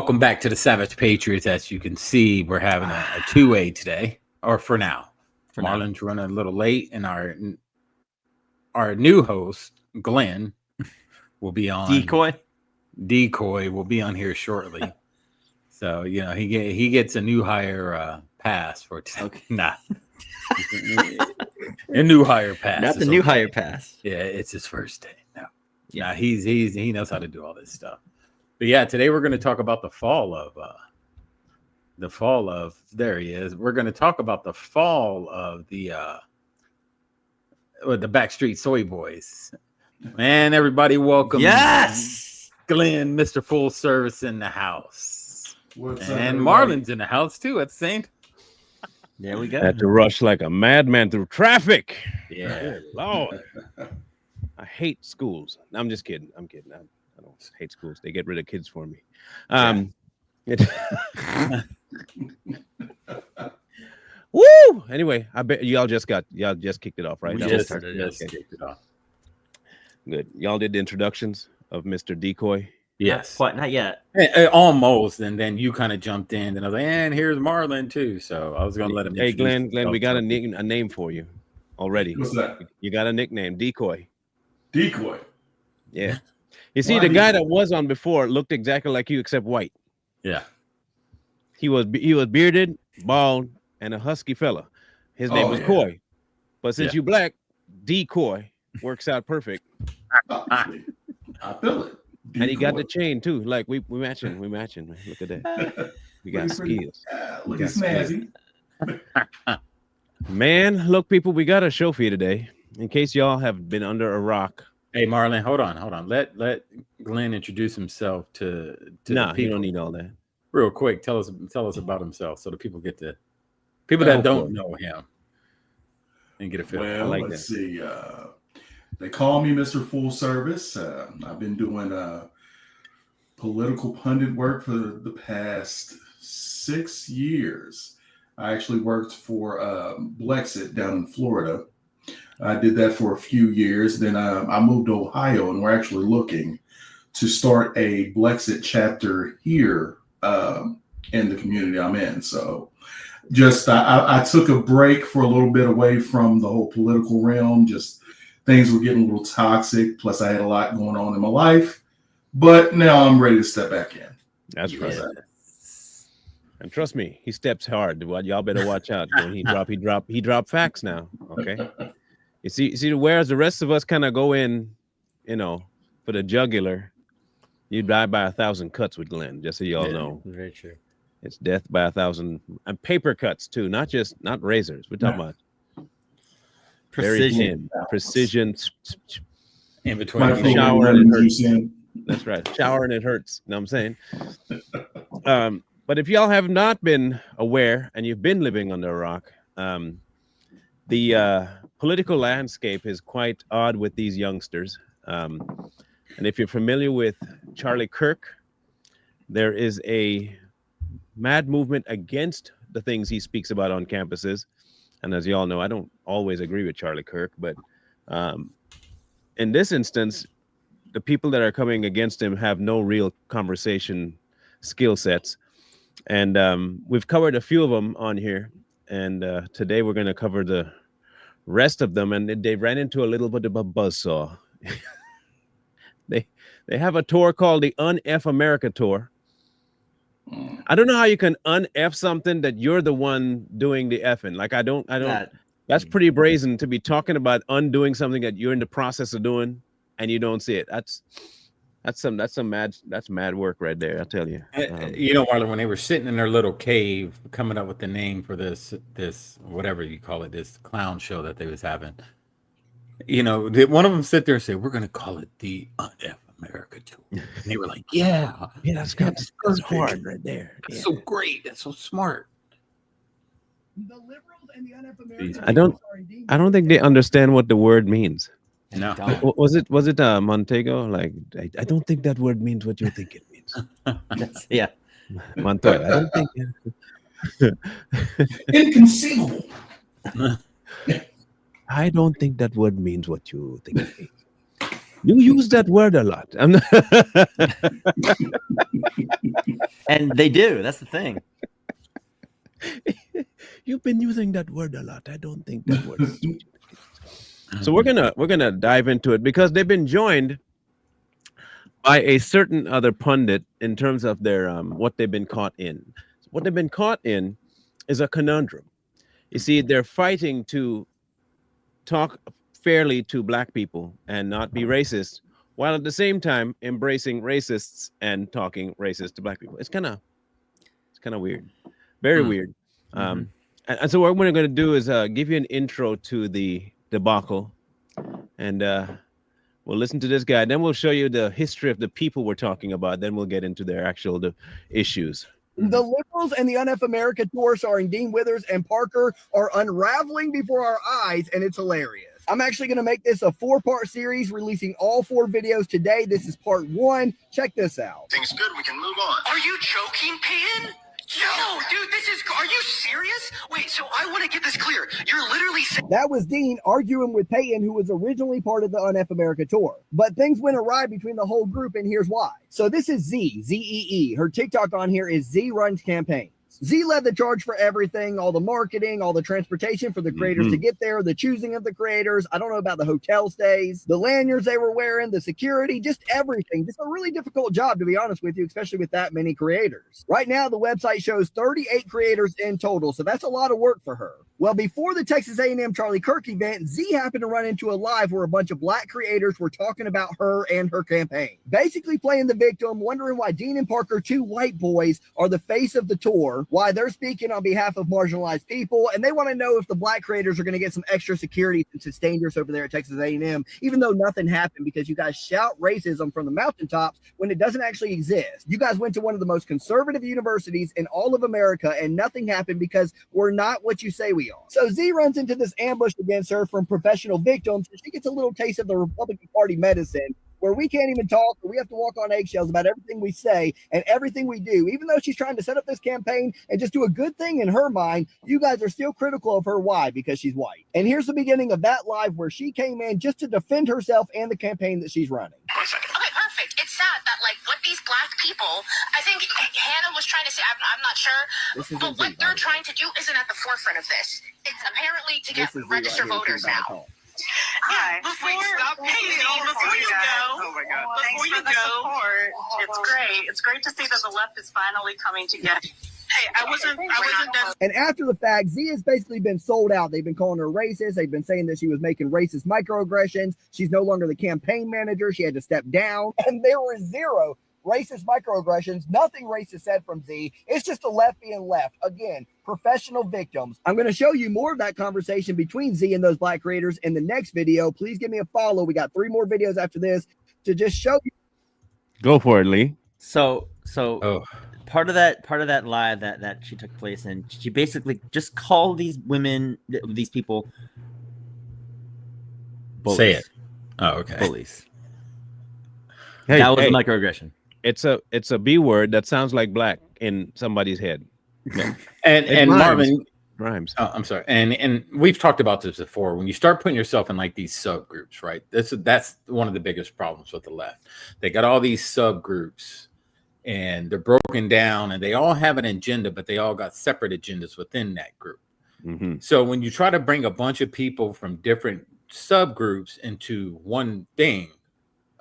Welcome back to the Savage Patriots. As you can see, we're having a two-way today, or for now. Marlon's running a little late, and our new host, Glenn, will be on. Decoy will be on here shortly. So, you know, he gets a new hire pass for today. Okay. Nah. A new hire pass. Not the new hire pass. Yeah, it's his first day. No. Yeah. Nah, he knows how to do all this stuff. But yeah, today we're going to talk about the fall of there he is. We're going to talk about the fall of the Backstreet Soy Boys. Man, everybody welcome. Yes. Glenn, Mr. Full Service in the house. What's and up, Marlon's in the house too at the same. There we go. Had to rush like a madman through traffic. Yeah. Lord. I hate schools. No, I'm just kidding. I'm kidding. I don't hate schools. They get rid of kids for me. Woo! Anyway, I bet y'all just kicked it off, right? We just started it. Kicked it off. Good. Y'all did the introductions of Mr. Decoy. Yes. Not yet. Almost. And then you kind of jumped in, and I was like, and here's Marlon too. So I was going to let him. Hey, Glenn, we got a name for you already. What's that? You got a nickname, Decoy. Decoy. Yeah. You see, the guy that was on before looked exactly like you, except white. Yeah. He was bearded, bald, and a husky fella. His name was Coy. But since you black, Decoy works out perfect. I feel it. Decoy. And he got the chain too. Like we matching, man. Look at that. We got skills. Look at snazzy. Man, look, people, we got a show for you today. In case y'all have been under a rock. Hey, Marlon, hold on. Let Glenn introduce himself to the people. You don't need all that. Real quick, tell us about himself so the people that don't know him and get a feel. Well, like let's see. They call me Mr. Full Service. I've been doing political pundit work for the past 6 years. I actually worked for Blexit down in Florida. I did that for a few years. Then I moved to Ohio, and we're actually looking to start a Blexit chapter here in the community I'm in. So just I took a break for a little bit away from the whole political realm. Just things were getting a little toxic. Plus, I had a lot going on in my life. But now I'm ready to step back in. That's right. And trust me, he steps hard. Y'all better watch out. When he drop facts now. Okay. You see, whereas the rest of us kind of go in, for the jugular, you die by 1,000 cuts with Glenn, just so y'all know. Very true. It's death by 1,000, and paper cuts too, not razors. We're talking about precision. Precision. In between shower and it hurts. That's right. Shower and it hurts. You know what I'm saying? But if y'all have not been aware and you've been living under a rock, the political landscape is quite odd with these youngsters. And if you're familiar with Charlie Kirk, there is a mad movement against the things he speaks about on campuses. And as you all know, I don't always agree with Charlie Kirk, but in this instance, the people that are coming against him have no real conversation skill sets. And we've covered a few of them on here. And today we're going to cover the rest of them. And they ran into a little bit of a buzzsaw. They have a tour called the Un-F America Tour. I don't know how you can un-F something that you're the one doing the effing. Like, I don't. That's pretty brazen to be talking about undoing something that you're in the process of doing and you don't see it. That's mad work right there. I tell you. Marlon, when they were sitting in their little cave coming up with the name for this whatever you call it, this clown show that they was having, one of them sit there and say, "We're going to call it the Un-F America Tour." And they were like, "Yeah, that's hard right there. That's so great. That's so smart." The liberals and the Un-F America. I don't think they understand what the word means. No. Was it Montego? Like, I don't think that word means what you think it means. Yeah. Montoya. I don't think. Inconceivable. I don't think that word means what you think it means. You use that word a lot. I'm not And they do. That's the thing. You've been using that word a lot. I don't think that word is too. So we're gonna dive into it because they've been joined by a certain other pundit in terms of their what they've been caught in. What they've been caught in is a conundrum. You see, they're fighting to talk fairly to black people and not be racist, while at the same time embracing racists and talking racist to black people. It's kind of weird, very weird. And so what we're going to do is give you an intro to the debacle, and we'll listen to this guy. Then we'll show you the history of the people we're talking about. Then we'll get into their actual issues. The liberals and the UNF America tour starring Dean Withers and Parker are unraveling before our eyes, and it's hilarious. I'm actually going to make this a 4-part series, releasing all 4 videos today. This is part 1. Check this out. Things good, we can move on. Are you joking, Peyton? Yo, dude, are you serious? Wait, so I want to get this clear. You're literally saying That was Dean arguing with Peyton, who was originally part of the UNF America tour. But things went awry between the whole group, and here's why. So this is Z-E-E. Her TikTok on here is Z Runs Campaign. Z led the charge for everything, all the marketing, all the transportation for the creators to get there, the choosing of the creators. I don't know about the hotel stays, the lanyards they were wearing, the security, just everything. Just a really difficult job, to be honest with you, especially with that many creators. Right now, the website shows 38 creators in total, so that's a lot of work for her. Well, before the Texas A&M Charlie Kirk event, Z happened to run into a live where a bunch of black creators were talking about her and her campaign, basically playing the victim, wondering why Dean and Parker, 2 white boys, are the face of the tour, why they're speaking on behalf of marginalized people, and they want to know if the black creators are going to get some extra security since it's dangerous over there at Texas A&M, even though nothing happened because you guys shout racism from the mountaintops when it doesn't actually exist. You guys went to one of the most conservative universities in all of America, and nothing happened because we're not what you say we are. So Z runs into this ambush against her from professional victims, and she gets a little taste of the Republican Party medicine, where we can't even talk, or we have to walk on eggshells about everything we say and everything we do. Even though she's trying to set up this campaign and just do a good thing in her mind, you guys are still critical of her. Why? Because she's white. And here's the beginning of that live where she came in just to defend herself and the campaign that she's running. Okay, perfect. It's sad that, like, what these black people, I think Hannah was trying to say, I'm not sure, but what they're trying to do isn't at the forefront of this. It's apparently to get registered voters now. Hi. Before you go, Oh my God. Before you go, it's great. It's great to see that the left is finally coming together. hey, I wasn't done. And after the fact, Z has basically been sold out. They've been calling her racist. They've been saying that she was making racist microaggressions. She's no longer the campaign manager. She had to step down. And there were 0 racist microaggressions, nothing racist said from Z. It's just the left being left. Again, professional victims. I'm going to show you more of that conversation between Z and those black creators in the next video. Please give me a follow. We got 3 more videos after this to just show you. Go for it, Lee. So part of that live that she took place in, she basically just called these women, these people, bullies. Say it. Oh, okay. Bullies. Hey, That was a microaggression. It's a B word that sounds like black in somebody's head. And It rhymes. Marvin, Rhymes. oh, I'm sorry. And we've talked about this before. When you start putting yourself in like these subgroups, right? That's one of the biggest problems with the left. They got all these subgroups and they're broken down and they all have an agenda, but they all got separate agendas within that group. Mm-hmm. So when you try to bring a bunch of people from different subgroups into one thing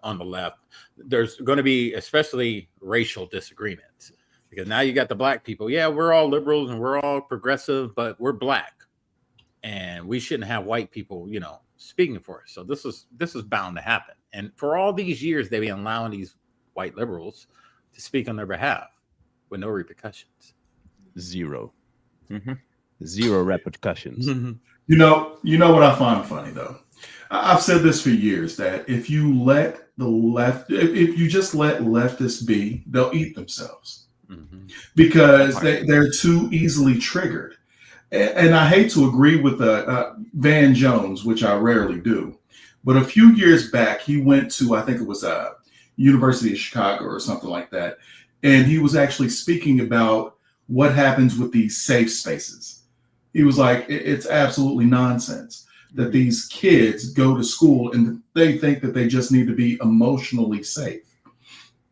on the left, there's going to be especially racial disagreements, because now you got the black people. Yeah, we're all liberals and we're all progressive, but we're black and we shouldn't have white people, speaking for us. So this is bound to happen. And for all these years, they've been allowing these white liberals to speak on their behalf with no repercussions. 0. Mm-hmm. 0 repercussions. You know what I find funny though? I've said this for years, that if you let the left, if you just let leftists be, they'll eat themselves because they're too easily triggered. And I hate to agree with Van Jones, which I rarely do, but a few years back, he went to, I think it was University of Chicago or something like that. And he was actually speaking about what happens with these safe spaces. He was like, it's absolutely nonsense. that these kids go to school and they think that they just need to be emotionally safe.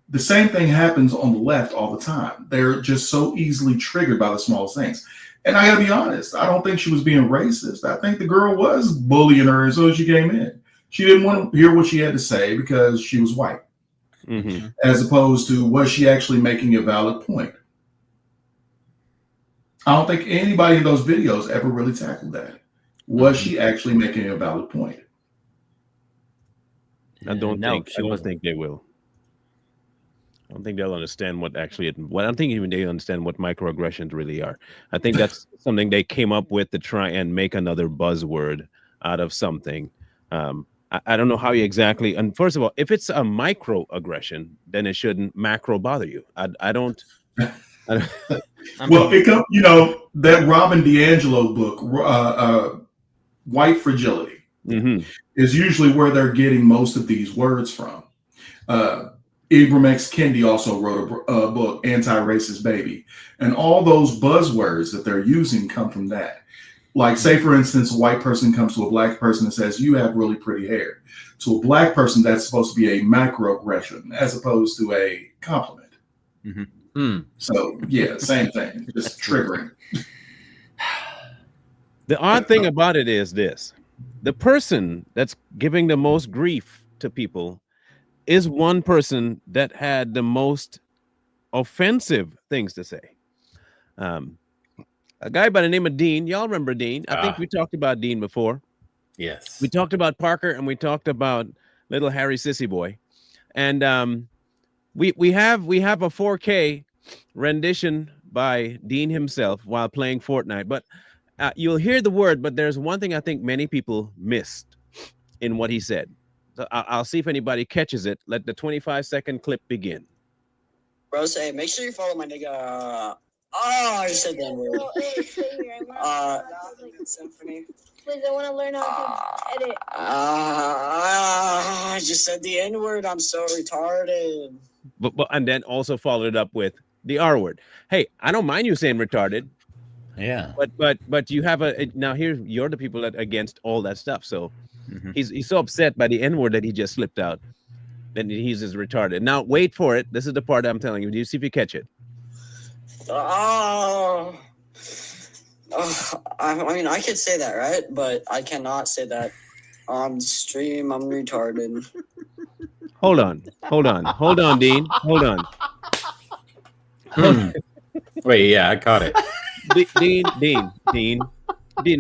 The same thing happens on the left all the time. They're just so easily triggered by the smallest things. And I gotta be honest, I don't think she was being racist. I think the girl was bullying her as soon as she came in. She didn't want to hear what she had to say because she was white, as opposed to was she actually making a valid point? I don't think anybody in those videos ever really tackled that. Was she actually making a valid point? I don't think they will. I don't think they'll understand what actually I don't think even they understand what microaggressions really are. I think that's something they came up with to try and make another buzzword out of something. I don't know how you exactly. And first of all, if it's a microaggression, then it shouldn't macro bother you. I don't. Well, that Robin DiAngelo book, White Fragility, is usually where they're getting most of these words from. Ibram X. Kendi also wrote a book, Anti-Racist Baby. And all those buzzwords that they're using come from that. Like, say, for instance, a white person comes to a black person and says, you have really pretty hair. To a black person, that's supposed to be a microaggression as opposed to a compliment. So, yeah, same thing. Just triggering. The odd thing about it is this. The person that's giving the most grief to people is one person that had the most offensive things to say. A guy by the name of Dean. Y'all remember Dean? I think we talked about Dean before. Yes. We talked about Parker and we talked about little Harry Sissy Boy. And we have a 4K rendition by Dean himself while playing Fortnite. But you'll hear the word, but there's one thing I think many people missed in what he said. So I'll see if anybody catches it. Let the 25-second clip begin. Bro, say, make sure you follow my nigga. I just said that word. Symphony. Please, I want to learn how to edit. I just said the N-word. I'm so retarded. But and then also followed it up with the R word. Hey, I don't mind you saying retarded. Yeah. But you have now here you're the people that against all that stuff. So he's so upset by the N-word that he just slipped out. Then he's just retarded. Now wait for it. This is the part I'm telling you. Do you see if you catch it? I mean, I could say that, right? But I cannot say that on stream. I'm retarded. Hold on, Dean. Hold on. Wait, yeah, I caught it. Dean.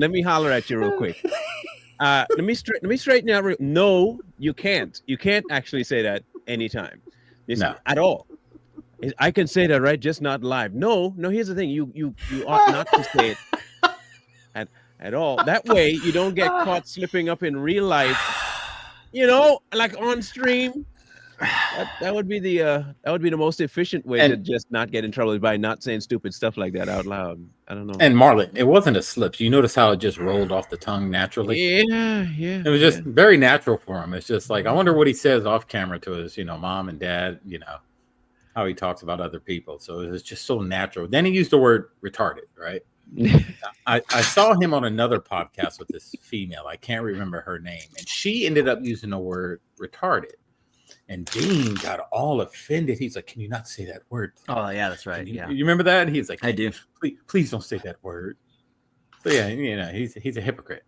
Let me holler at you real quick. Let me straighten out. No, you can't. You can't actually say that anytime. No. At all. I can say that, right? Just not live. No. Here's the thing. You ought not to say it at all. That way, you don't get caught slipping up in real life. Like on stream. That would be the most efficient way to just not get in trouble by not saying stupid stuff like that out loud. I don't know. And Marlon, it wasn't a slip. You notice how it just rolled off the tongue naturally? Yeah. It was just very natural for him. It's just like, I wonder what he says off camera to his, mom and dad, how he talks about other people. So it was just so natural. Then he used the word retarded, right? I saw him on another podcast with this female. I can't remember her name. And she ended up using the word retarded. And Dean got all offended. He's like, "Can you not say that word?" Oh, yeah, that's right. You remember that? He's like, "I do. Please don't say that word." So yeah, he's a hypocrite.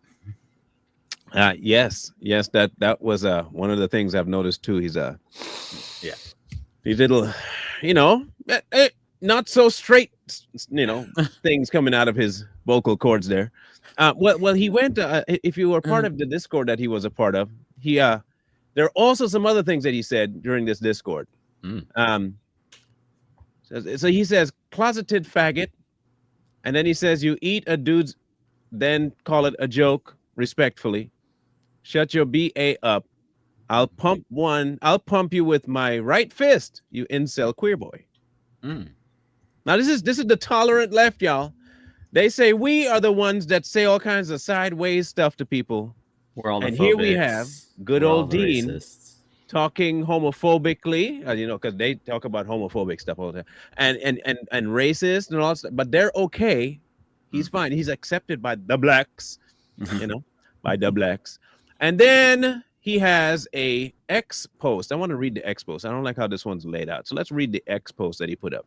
Yes, that was one of the things I've noticed too. He's these little, not so straight, things coming out of his vocal cords there. Well, he went. If you were part of the Discord that he was a part of, there are also some other things that he said during this Discord. So he says, closeted faggot. And then he says, you eat a dude's, then call it a joke, respectfully. Shut your BA up. I'll pump you with my right fist, you incel queer boy. Now, this is the tolerant left, y'all. They say we are the ones that say all kinds of sideways stuff to people. And here we have good old Dean talking homophobically, because they talk about homophobic stuff all the time, and racist and all that stuff. But they're okay. He's fine. He's accepted by the blacks, by Double X. And then he has a X post. I want to read the X post. I don't like how this one's laid out. So let's read the X post that he put up.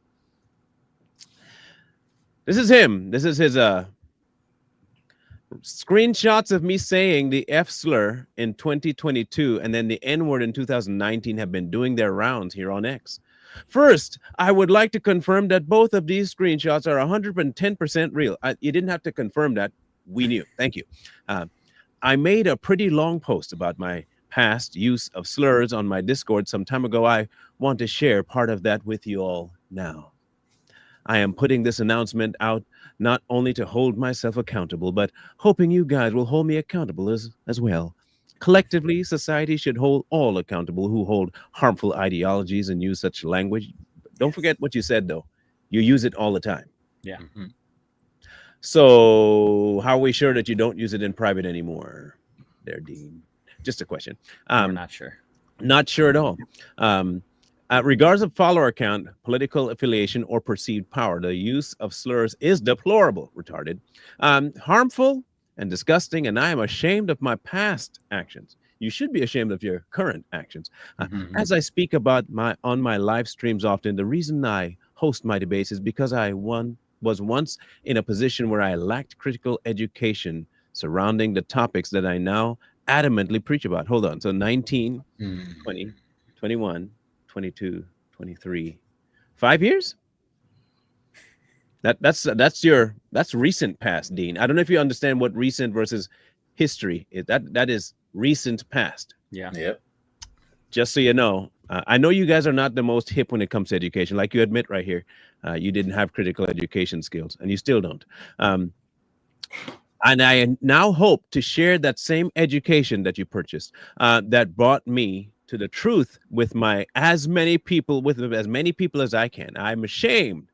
This is him. This is his screenshots of me saying the F slur in 2022 and then the N word in 2019 have been doing their rounds here on X. First, I would like to confirm that both of these screenshots are 110% real. You didn't have to confirm that. We knew. Thank you. I made a pretty long post about my past use of slurs on my Discord some time ago. I want to share part of that with you all now. I am putting this announcement out not only to hold myself accountable, but hoping you guys will hold me accountable as well. Collectively, society should hold all accountable who hold harmful ideologies and use such language. Don't forget what you said, though. You use it all the time. Yeah. Mm-hmm. So how are we sure that you don't use it in private anymore there, Dean? Just a question. We're not sure. Not sure at all. Regardless of follower count, political affiliation, or perceived power, the use of slurs is deplorable, retarded, harmful, and disgusting, and I am ashamed of my past actions. You should be ashamed of your current actions. As I speak about on my live streams often, the reason I host my debates is because I was once in a position where I lacked critical education surrounding the topics that I now adamantly preach about. Hold on. So 19, 20, 21, 22, 23, 5 years? That's recent past, Dean. I don't know if you understand what recent versus history is. That is recent past. Yeah. Yep. Just so you know, I know you guys are not the most hip when it comes to education. Like you admit right here, you didn't have critical education skills, and you still don't. And I now hope to share that same education that you purchased, that brought me to the truth with as many people as I can. I'm ashamed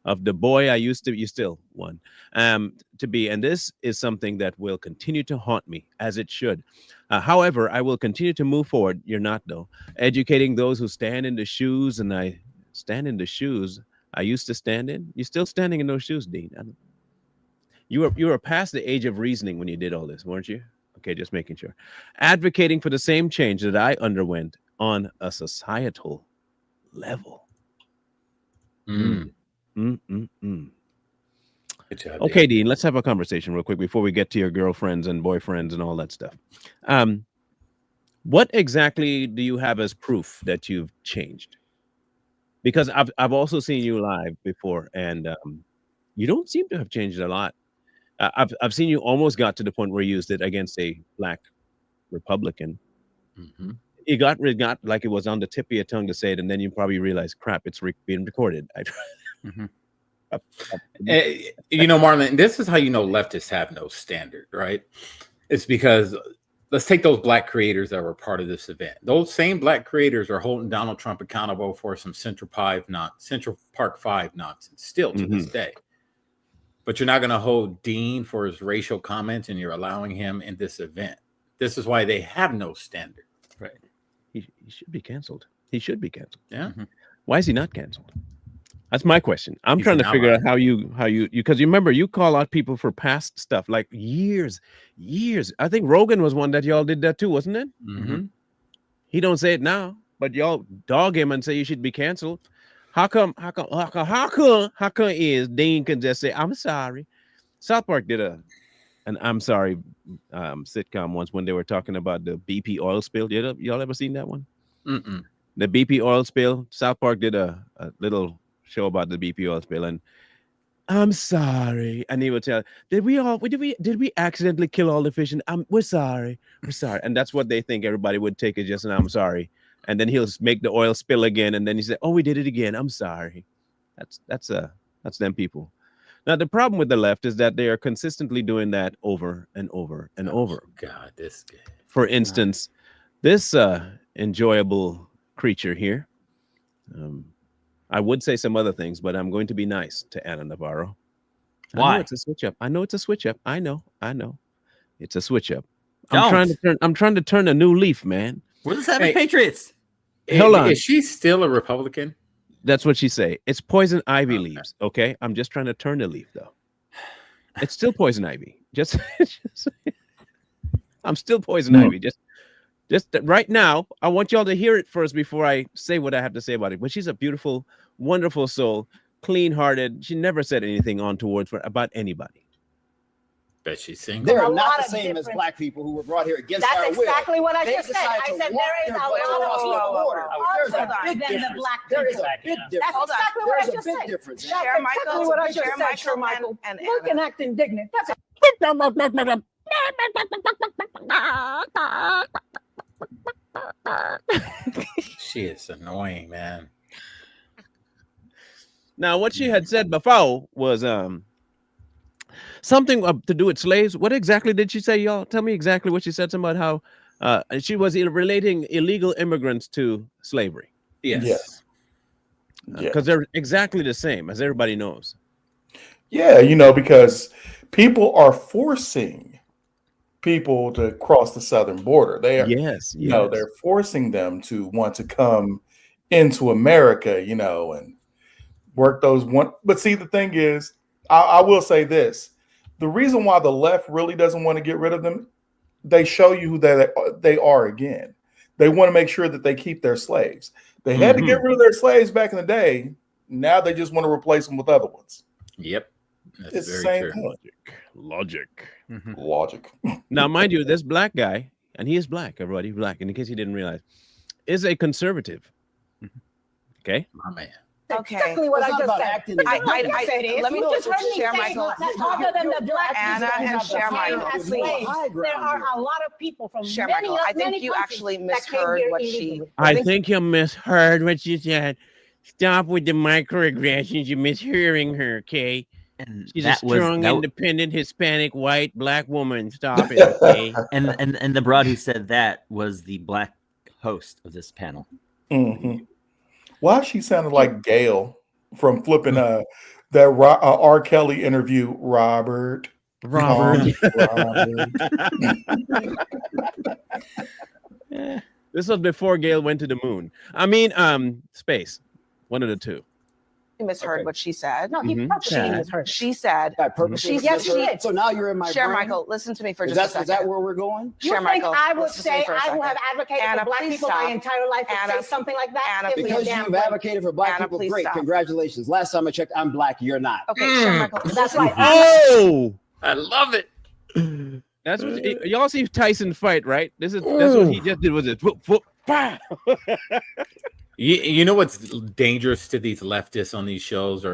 of the boy I used to, you still one, to be. And this is something that will continue to haunt me, as it should. However, I will continue to move forward. You're not, though. Educating those who stand in the shoes, and I stand in the shoes I used to stand in. You're still standing in those shoes, Dean. You were past the age of reasoning when you did all this, weren't you? Okay, just making sure. Advocating for the same change that I underwent on a societal level. Mm. Good job, okay, Dean, let's have a conversation real quick before we get to your girlfriends and boyfriends and all that stuff. What exactly do you have as proof that you've changed? Because I've also seen you live before, and you don't seem to have changed a lot. I've seen you almost got to the point where you used it against a black Republican. It got like it was on the tip of your tongue to say it, and then you probably realized, crap, it's being recorded. You know, Marlon, this is how you know leftists have no standard, right? It's because let's take those black creators that were part of this event. Those same black creators are holding Donald Trump accountable for some Central Park 5 nonsense still to this day. But you're not going to hold Dean for his racial comments, and you're allowing him in this event. This is why they have no standard. Right. He should be canceled. He should be canceled. Yeah. Why is he not canceled? That's my question. I'm trying to figure out how you because you remember you call out people for past stuff like years. I think Rogan was one that y'all did that too, wasn't it? He don't say it now, but y'all dog him and say you should be canceled. How come is Dean can just say, I'm sorry? South Park did an I'm sorry sitcom once when they were talking about the BP oil spill. Y'all ever seen that one? The BP oil spill. South Park did a little show about the BP oil spill, and I'm sorry. And he would tell, did we accidentally kill all the fish? And we're sorry. And that's what they think everybody would take it just an I'm sorry. And then he'll make the oil spill again, and then he said, "Oh, we did it again. I'm sorry." That's them people. Now the problem with the left is that they are consistently doing that over and over and over. God, this guy. For instance, this enjoyable creature here. I would say some other things, but I'm going to be nice to Anna Navarro. Why? I know it's a switch up. I know. It's a switch up. I'm trying to turn a new leaf, man. We're the Seven Patriots. Hold on. Is she still a Republican? That's what she say. It's poison ivy leaves. Okay, I'm just trying to turn the leaf though. It's still poison ivy. Just I'm still Poison Ivy. Just right now, I want y'all to hear it first before I say what I have to say about it. But she's a beautiful, wonderful soul, clean-hearted. She never said anything untoward about anybody. Bet she's single. They're not the same as black people who were brought here against our will. That's exactly what I just said. decided I to said walk there is their a butts lot across of the border. There's a other big than the difference. black There is people. a big That's difference. exactly what I There's a just big said. difference. That's Share Michael, exactly what I just share said, Michael, Sir Michael. and Look and act indignant. That's it. She is annoying, man. Now, what she had said before was something to do with slaves. What exactly did she say, y'all? Tell me exactly what she said. Something about how she was relating illegal immigrants to slavery. Yes. Because they're exactly the same, as everybody knows. Yeah, because people are forcing people to cross the southern border. They are, they're forcing them to want to come into America, and work those one. But see, the thing is, I will say this: the reason why the left really doesn't want to get rid of them, they show you who they are again. They want to make sure that they keep their slaves. They had to get rid of their slaves back in the day. Now they just want to replace them with other ones. Yep. That's it's the very same true. Logic. Logic. Now, mind you, this black guy, and he is black, everybody, black, and in case you didn't realize, is a conservative. Okay? My man. Okay. Exactly what I just said. Let me just share Michael. Other than the black Anna and share Michael, as slaves, there are a lot of people from Share many, Michael. I think many you countries actually that came misheard here what illegally. I think you misheard what she said. Stop with the microaggressions. You're mishearing her, okay? And She's a that was strong, that, independent, Hispanic, white, black woman. Stop it, okay? and the broad who said that was the black host of this panel. Why she sounded like Gail from flipping that R. Kelly interview, Robert. Robert. This was before Gail went to the moon. I mean, space. One of the two. You misheard what she said. No, he purposely misheard. She said. I purposely Yes, she misheard. did. So now you're in my Share brain? Michael. Listen to me for Is just a second. Is that where we're going? You Share think Michael. I would Listen to me say, for a I who second. have advocated Anna, for black please people stop. my entire life, would Anna, say something like that? Anna, Give me a Because damn you've break. advocated for black Anna, people, please great. stop. Congratulations. Last time I checked, I'm black. You're not. Okay, share Michael. That's right. Oh! I love it. That's what y'all see Tyson fight, right? That's what he just did. Was it? You know what's dangerous to these leftists on these shows,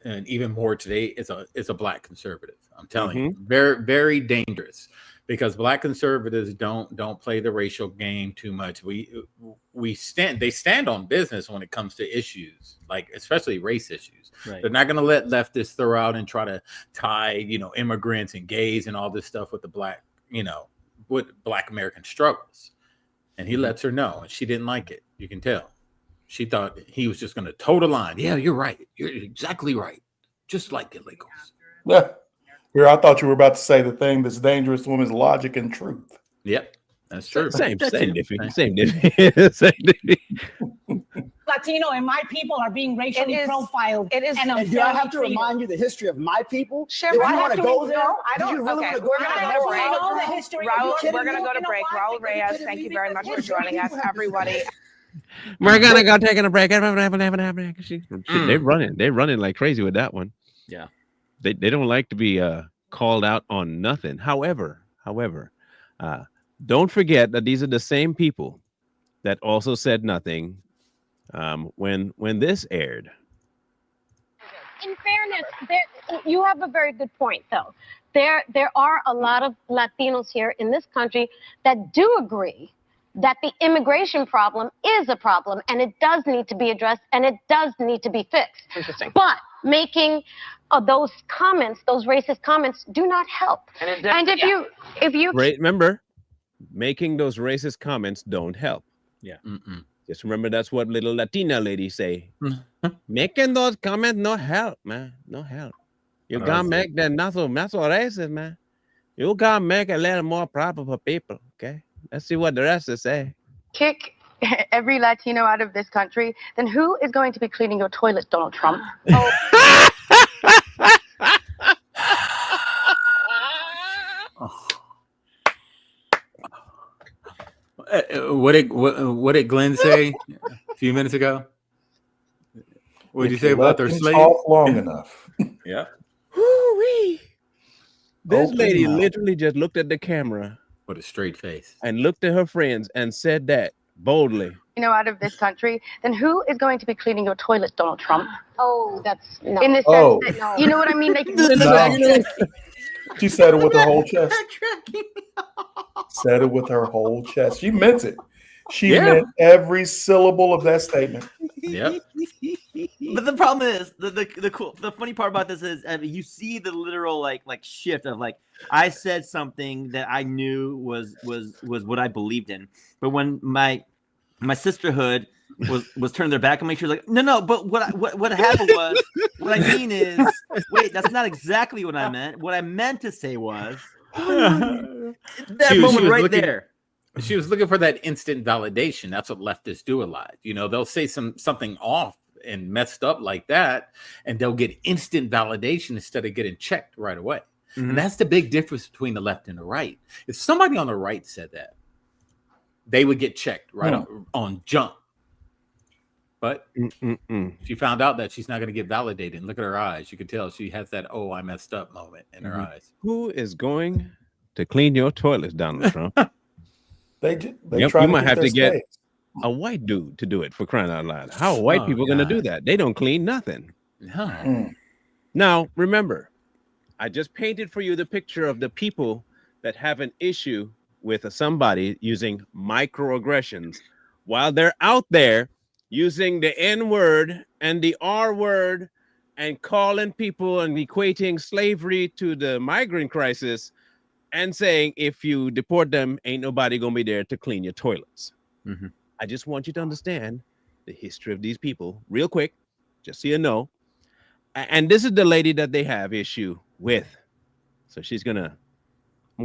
and even more today, is a black conservative. I'm telling you, very, very dangerous, because black conservatives don't play the racial game too much. They stand on business when it comes to issues, like especially race issues. Right. They're not going to let leftists throw out and try to tie immigrants and gays and all this stuff with the black with black American struggles. And he lets her know, and she didn't like it. You can tell. She thought he was just going to toe the line. Yeah, you're right. You're exactly right. Just like illegals. Yeah. Here, I thought you were about to say the thing that's dangerous to women's logic and truth. Yep, that's true. Same diffy. Latino and my people are being racially profiled. It is. And do I have to remind you the history of my people? Share Do Michael. you want to go there? No, I Do don't. you really Okay, want to go we're there? gonna and go never break. know the history. Raul, we're gonna go to You know break. why? Raul Reyes, thank you very much for joining us, everybody. We're gonna go taking a break. They're running like crazy with that one. Yeah. They don't like to be called out on nothing. However, don't forget that these are the same people that also said nothing when this aired. In fairness, you have a very good point, though. There are a lot of Latinos here in this country that do agree that the immigration problem is a problem, and it does need to be addressed, and it does need to be fixed. Interesting. But making those comments, those racist comments, do not help. And if you Remember, making those racist comments don't help. Yeah. Just remember, that's what little Latina ladies say. Making those comments no help, man. No help. You gotta make that not so racist, man. You gotta make it a little more proper for people, okay? Let's see what the rest of say. kick every Latino out of this country, then who is going to be cleaning your toilet, Donald Trump? What did Glenn say a few minutes ago? What did you say about their slave? Talk long enough. Yeah. This Open lady mouth. literally just looked at the camera with a straight face and looked at her friends and said that boldly. Out of this country, then who is going to be cleaning your toilet, Donald Trump? Oh, that's no. In the sense that, you know what I mean? Like, She said it with her whole chest. Said it with her whole chest. She meant it. She meant every syllable of that statement. Yep. But the problem is the funny part about this is you see the literal like shift of like I said something that I knew was what I believed in, but when my sisterhood was turning their back on me, she was like, no, but what happened was what I mean is wait, that's not exactly what I meant. What I meant to say was that moment right there. She was looking for that instant validation. That's what leftists do a lot. They'll say something off and messed up like that, and they'll get instant validation instead of getting checked right away. Mm-hmm. And that's the big difference between the left and the right. If somebody on the right said that, they would get checked right on jump. But she found out that she's not going to get validated. And look at her eyes. You can tell she has that, oh, I messed up moment in her eyes. Who is going to clean your toilets, Donald Trump? They you might have to get a white dude to do it, for crying out loud. How are white people going to do that? They don't clean nothing. No. Now, remember, I just painted for you the picture of the people that have an issue with somebody using microaggressions while they're out there using the N word and the R word and calling people and equating slavery to the migrant crisis and saying, if you deport them, ain't nobody going to be there to clean your toilets. Mm-hmm. I just want you to understand the history of these people real quick, just so you know. And this is the lady that they have issue with. So I'm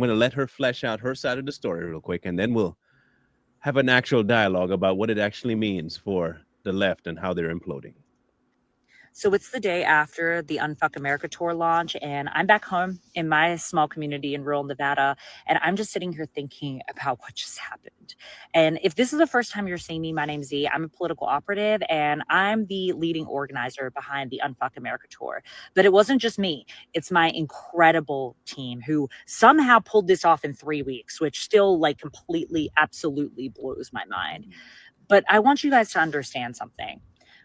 going to let her flesh out her side of the story real quick, and then we'll have an actual dialogue about what it actually means for the left and how they're imploding. So it's the day after the Unfuck America tour launch, and I'm back home in my small community in rural Nevada, and I'm just sitting here thinking about what just happened. And if this is the first time you're seeing me, my name's Z. I'm a political operative, and I'm the leading organizer behind the Unfuck America tour. But it wasn't just me. It's my incredible team who somehow pulled this off in 3 weeks, which still completely, absolutely blows my mind. But I want you guys to understand something.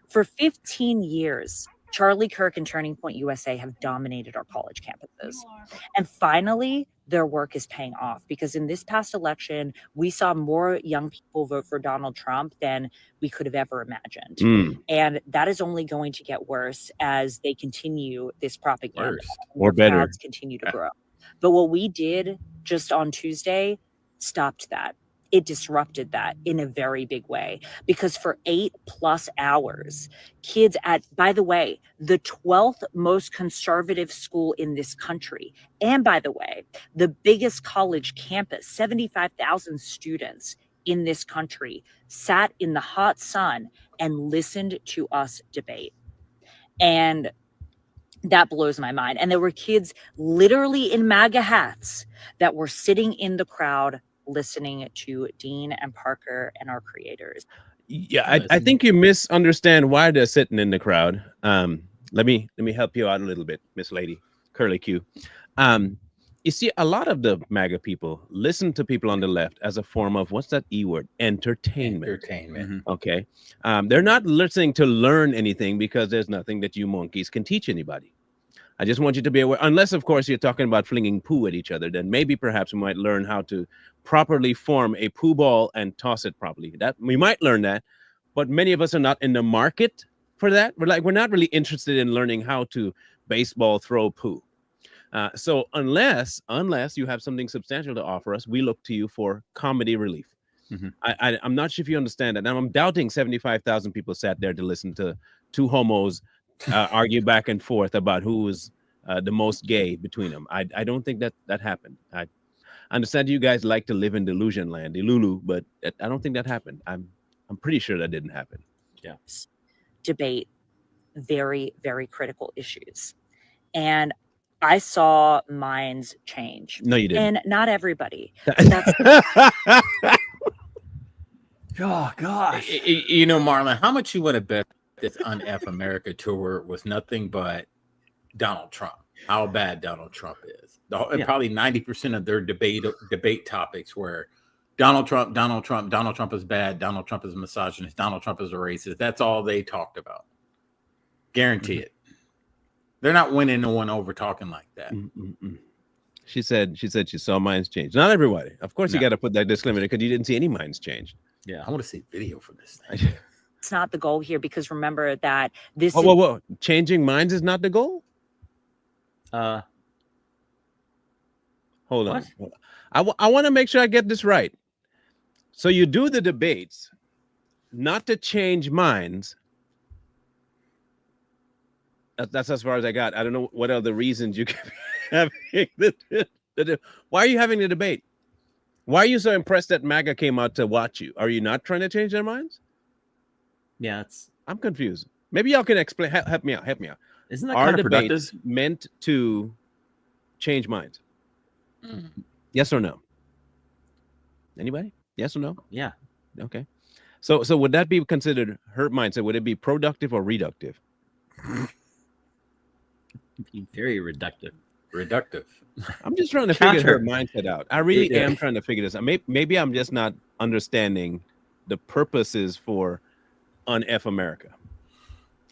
For 15 years, Charlie Kirk and Turning Point USA have dominated our college campuses. And finally, their work is paying off, because in this past election, we saw more young people vote for Donald Trump than we could have ever imagined. And that is only going to get worse as they continue this propaganda. Or better. Crowds continue to grow. But what we did just on Tuesday stopped that. It disrupted that in a very big way, because for 8+ hours, kids at, by the way, the 12th most conservative school in this country, and by the way, the biggest college campus, 75,000 students in this country, sat in the hot sun and listened to us debate. And that blows my mind. And there were kids literally in MAGA hats that were sitting in the crowd listening to Dean and Parker and our creators. Yeah, I think you misunderstand why they're sitting in the crowd. Let me help you out a little bit, Miss Lady Curly Q. You see, a lot of the MAGA people listen to people on the left as a form of, what's that E word? Entertainment. Mm-hmm. Okay. They're not listening to learn anything, because there's nothing that you monkeys can teach anybody. I just want you to be aware, unless, of course, you're talking about flinging poo at each other, then maybe perhaps we might learn how to properly form a poo ball and toss it properly. That we might learn that, but many of us are not in the market for that. We're not really interested in learning how to baseball throw poo. So unless you have something substantial to offer us, we look to you for comedy relief. Mm-hmm. I'm not sure if you understand that. Now, I'm doubting 75,000 people sat there to listen to two homos argue back and forth about who was the most gay between them. I don't think that happened. I understand you guys like to live in delusion land, Delulu, but I don't think that happened. I'm pretty sure that didn't happen. Yeah. Debate very, very critical issues. And I saw minds change. No, you didn't. And not everybody. Oh gosh. You know, Marlon, how much you would have bet this Un-F America tour was nothing but Donald Trump? How bad Donald Trump is? Probably 90% of their debate topics were Donald Trump is bad. Donald Trump is a misogynist. Donald Trump is a racist. That's all they talked about. Guarantee it. They're not winning no one over talking like that. She said she saw minds change. Not everybody. Of course, you got to put that disclaimer because you didn't see any minds change. Yeah, I want to see video for this thing. It's not the goal here because remember that this. Whoa. Changing minds is not the goal? Hold on. I want to make sure I get this right. So you do the debates not to change minds. That's as far as I got. I don't know what other reasons you can have. Why are you having the debate? Why are you so impressed that MAGA came out to watch you? Are you not trying to change their minds? Yeah, I'm confused. Maybe y'all can explain. Help me out. Isn't that Are kind of debates productive? meant to change minds? Yes or no? Anybody? Yes or no? Yeah. Okay. So would that be considered her mindset? Would it be productive or reductive? Very reductive. I'm just trying to figure her mindset out. I really am trying to figure this out. Maybe I'm just not understanding the purposes for Un-F America.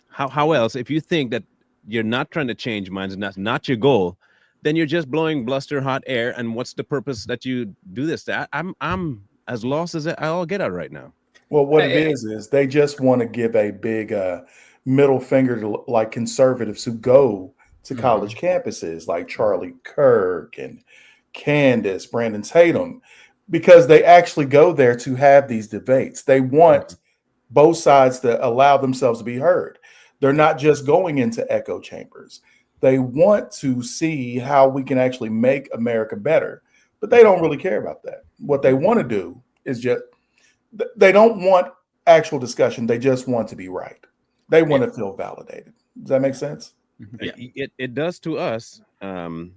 How else, if you think that you're not trying to change minds and that's not your goal, then you're just blowing bluster hot air. And what's the purpose that you do this? I'm as lost as I'll get out right now. Well, what it is they just want to give a big middle finger to like conservatives who go to college campuses like Charlie Kirk and Candace, Brandon Tatum, because they actually go there to have these debates. They want both sides to allow themselves to be heard. They're not just going into echo chambers. They want to see how we can actually make America better, but they don't really care about that. What they want to do is they don't want actual discussion. They just want to be right. They want to feel validated. Does that make sense? Yeah. It does to us. The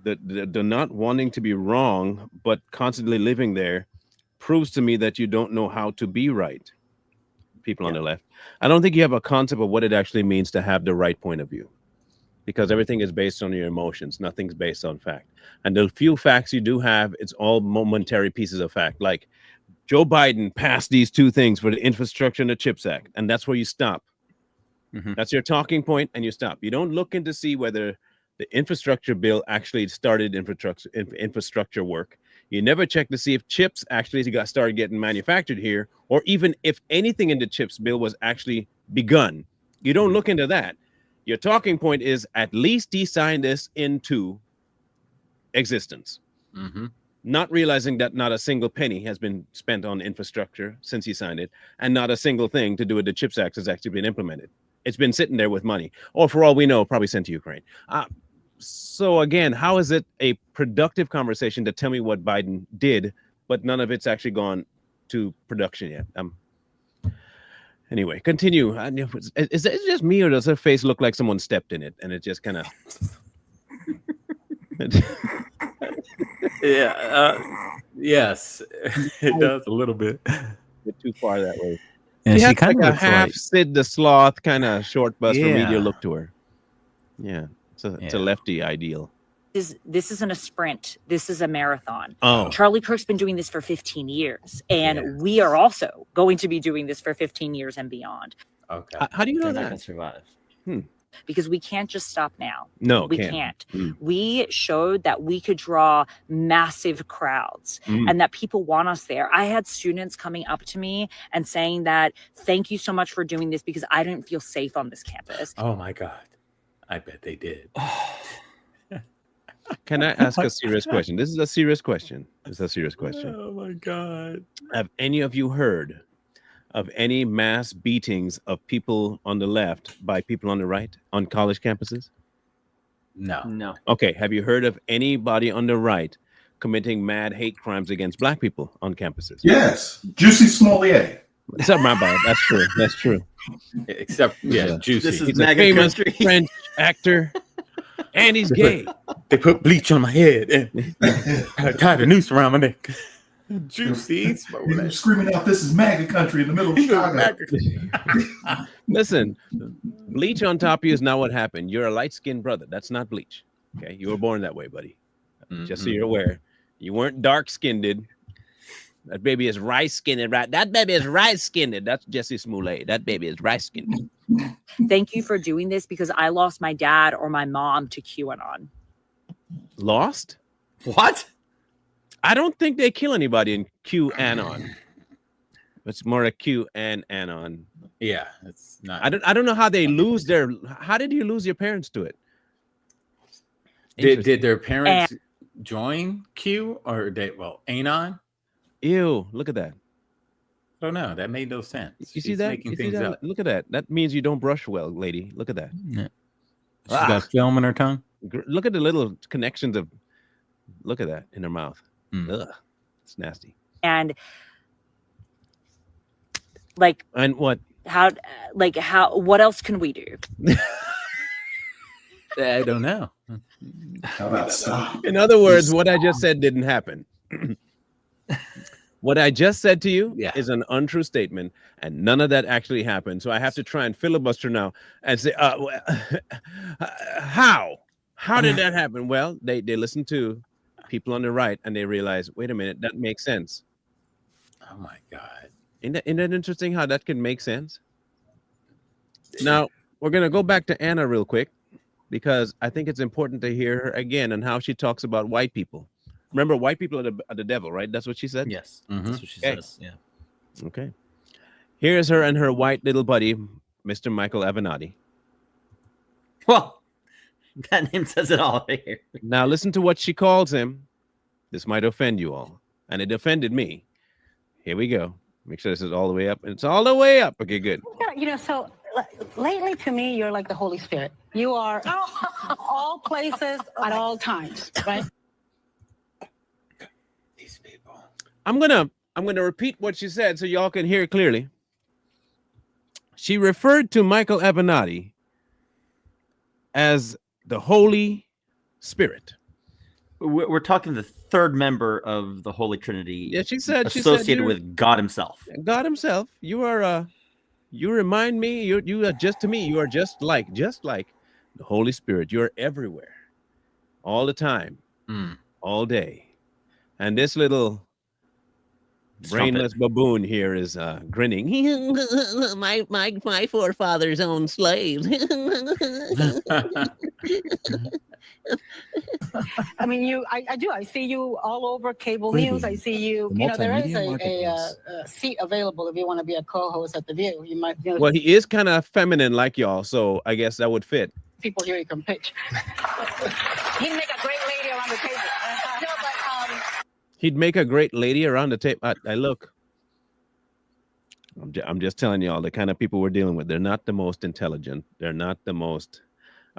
not wanting to be wrong, but constantly living there proves to me that you don't know how to be right. People on the left. I don't think you have a concept of what it actually means to have the right point of view, because everything is based on your emotions. Nothing's based on fact. And the few facts you do have, it's all momentary pieces of fact. Like Joe Biden passed these two things for the Infrastructure and the CHIPS Act. And that's where you stop. That's your talking point, and you stop. You don't look in to see whether the infrastructure bill actually started infrastructure work. You never check to see if chips actually got started getting manufactured here, or even if anything in the CHIPS bill was actually begun. You don't look into that. Your talking point is at least he signed this into existence. Not realizing that not a single penny has been spent on infrastructure since he signed it, and not a single thing to do with the CHIPS Act has actually been implemented. It's been sitting there with money, or for all we know, probably sent to Ukraine. So again, how is it a productive conversation to tell me what Biden did, but none of it's actually gone to production yet? Anyway, continue. Is it just me, or does her face look like someone stepped in it and it just kind of? Yes, it does a little bit. Bit too far that way. And she has kind like of a half Sid the Sloth kind of short bust for media look to her. Yeah, it's a lefty ideal. This isn't a sprint. This is a marathon. Oh. Charlie Kirk's been doing this for 15 years, and we are also going to be doing this for 15 years and beyond. Okay. How do you know They're not that? gonna survive. Because we can't just stop now. No, we can't. We showed that we could draw massive crowds and that people want us there. I had students coming up to me and saying that, thank you so much for doing this because I didn't feel safe on this campus. Oh my God. I bet they did. Can I ask a serious question? This is a serious question. Oh my God. Have any of you heard of any mass beatings of people on the left by people on the right on college campuses? No. Okay. Have you heard of anybody on the right committing mad hate crimes against black people on campuses? Yes. Juicy Smollett. Except my bad. That's true. That's true. Except, Juicy. This is He's a mega famous country. French actor, and he's gay. They put bleach on my head and tied a noose around my neck. Juicy. You're screaming out, "This is MAGA country" in the middle of Chicago. Listen, bleach on top of you is not what happened. You're a light-skinned brother. That's not bleach. Okay, you were born that way, buddy. Just so you're aware, you weren't dark-skinned. That baby is rice-skinned, right? That baby is rice-skinned. That's Jesse Smollett. That baby is rice-skinned. Thank you for doing this because I lost my dad or my mom to QAnon. Lost? What? I don't think they kill anybody in QAnon. It's more a Q and anon. Yeah, it's not. I don't know how they lose their. How did you lose your parents to it? Did their parents join Q or anon? Ew! Look at that. I don't know. That made no sense. You see that? Making things up. Look at that. That means you don't brush well, lady. Look at that. Yeah. She's got film in her tongue. Look at the little connections of. Look at that in her mouth. Ugh, it's nasty. And what? How? What else can we do? I don't know. How about stop? In other words, what I just said didn't happen. What I just said to you is an untrue statement, and none of that actually happened. So I have to try and filibuster now and say, how? How did that happen? Well, they listened to people on the right, and they realized, wait a minute, that makes sense. Oh my God! Isn't that interesting how that can make sense? Now we're gonna go back to Anna real quick because I think it's important to hear her again and how she talks about white people. Remember, white people are the devil, right? That's what she said? Yes. That's what she says. Yeah. Okay. Here's her and her white little buddy, Mr. Michael Avenatti. Well, that name says it all right here. Now listen to what she calls him. This might offend you all. And it offended me. Here we go. Make sure this is all the way up. It's all the way up. Okay, good. Yeah, so lately to me, you're like the Holy Spirit. You are all places at all times, right? I'm gonna repeat what she said so y'all can hear it clearly. She referred to Michael Avenatti as the Holy Spirit. We're talking the third member of the Holy Trinity. Yeah, she said associated with God Himself. God Himself. You are you remind me. You are just to me. You are just like the Holy Spirit. You are everywhere, all the time, all day. And this little brainless baboon here is grinning. my forefathers owned slaves. I mean, I see you all over cable news. I see you. There is a seat available if you want to be a co-host at The View. You might. Well, he is kind of feminine like y'all, so I guess that would fit. People here you can pitch. He'd make a great lady around the table. No, but He'd make a great lady around the table. I look. I'm just telling y'all the kind of people we're dealing with. They're not the most intelligent. They're not the most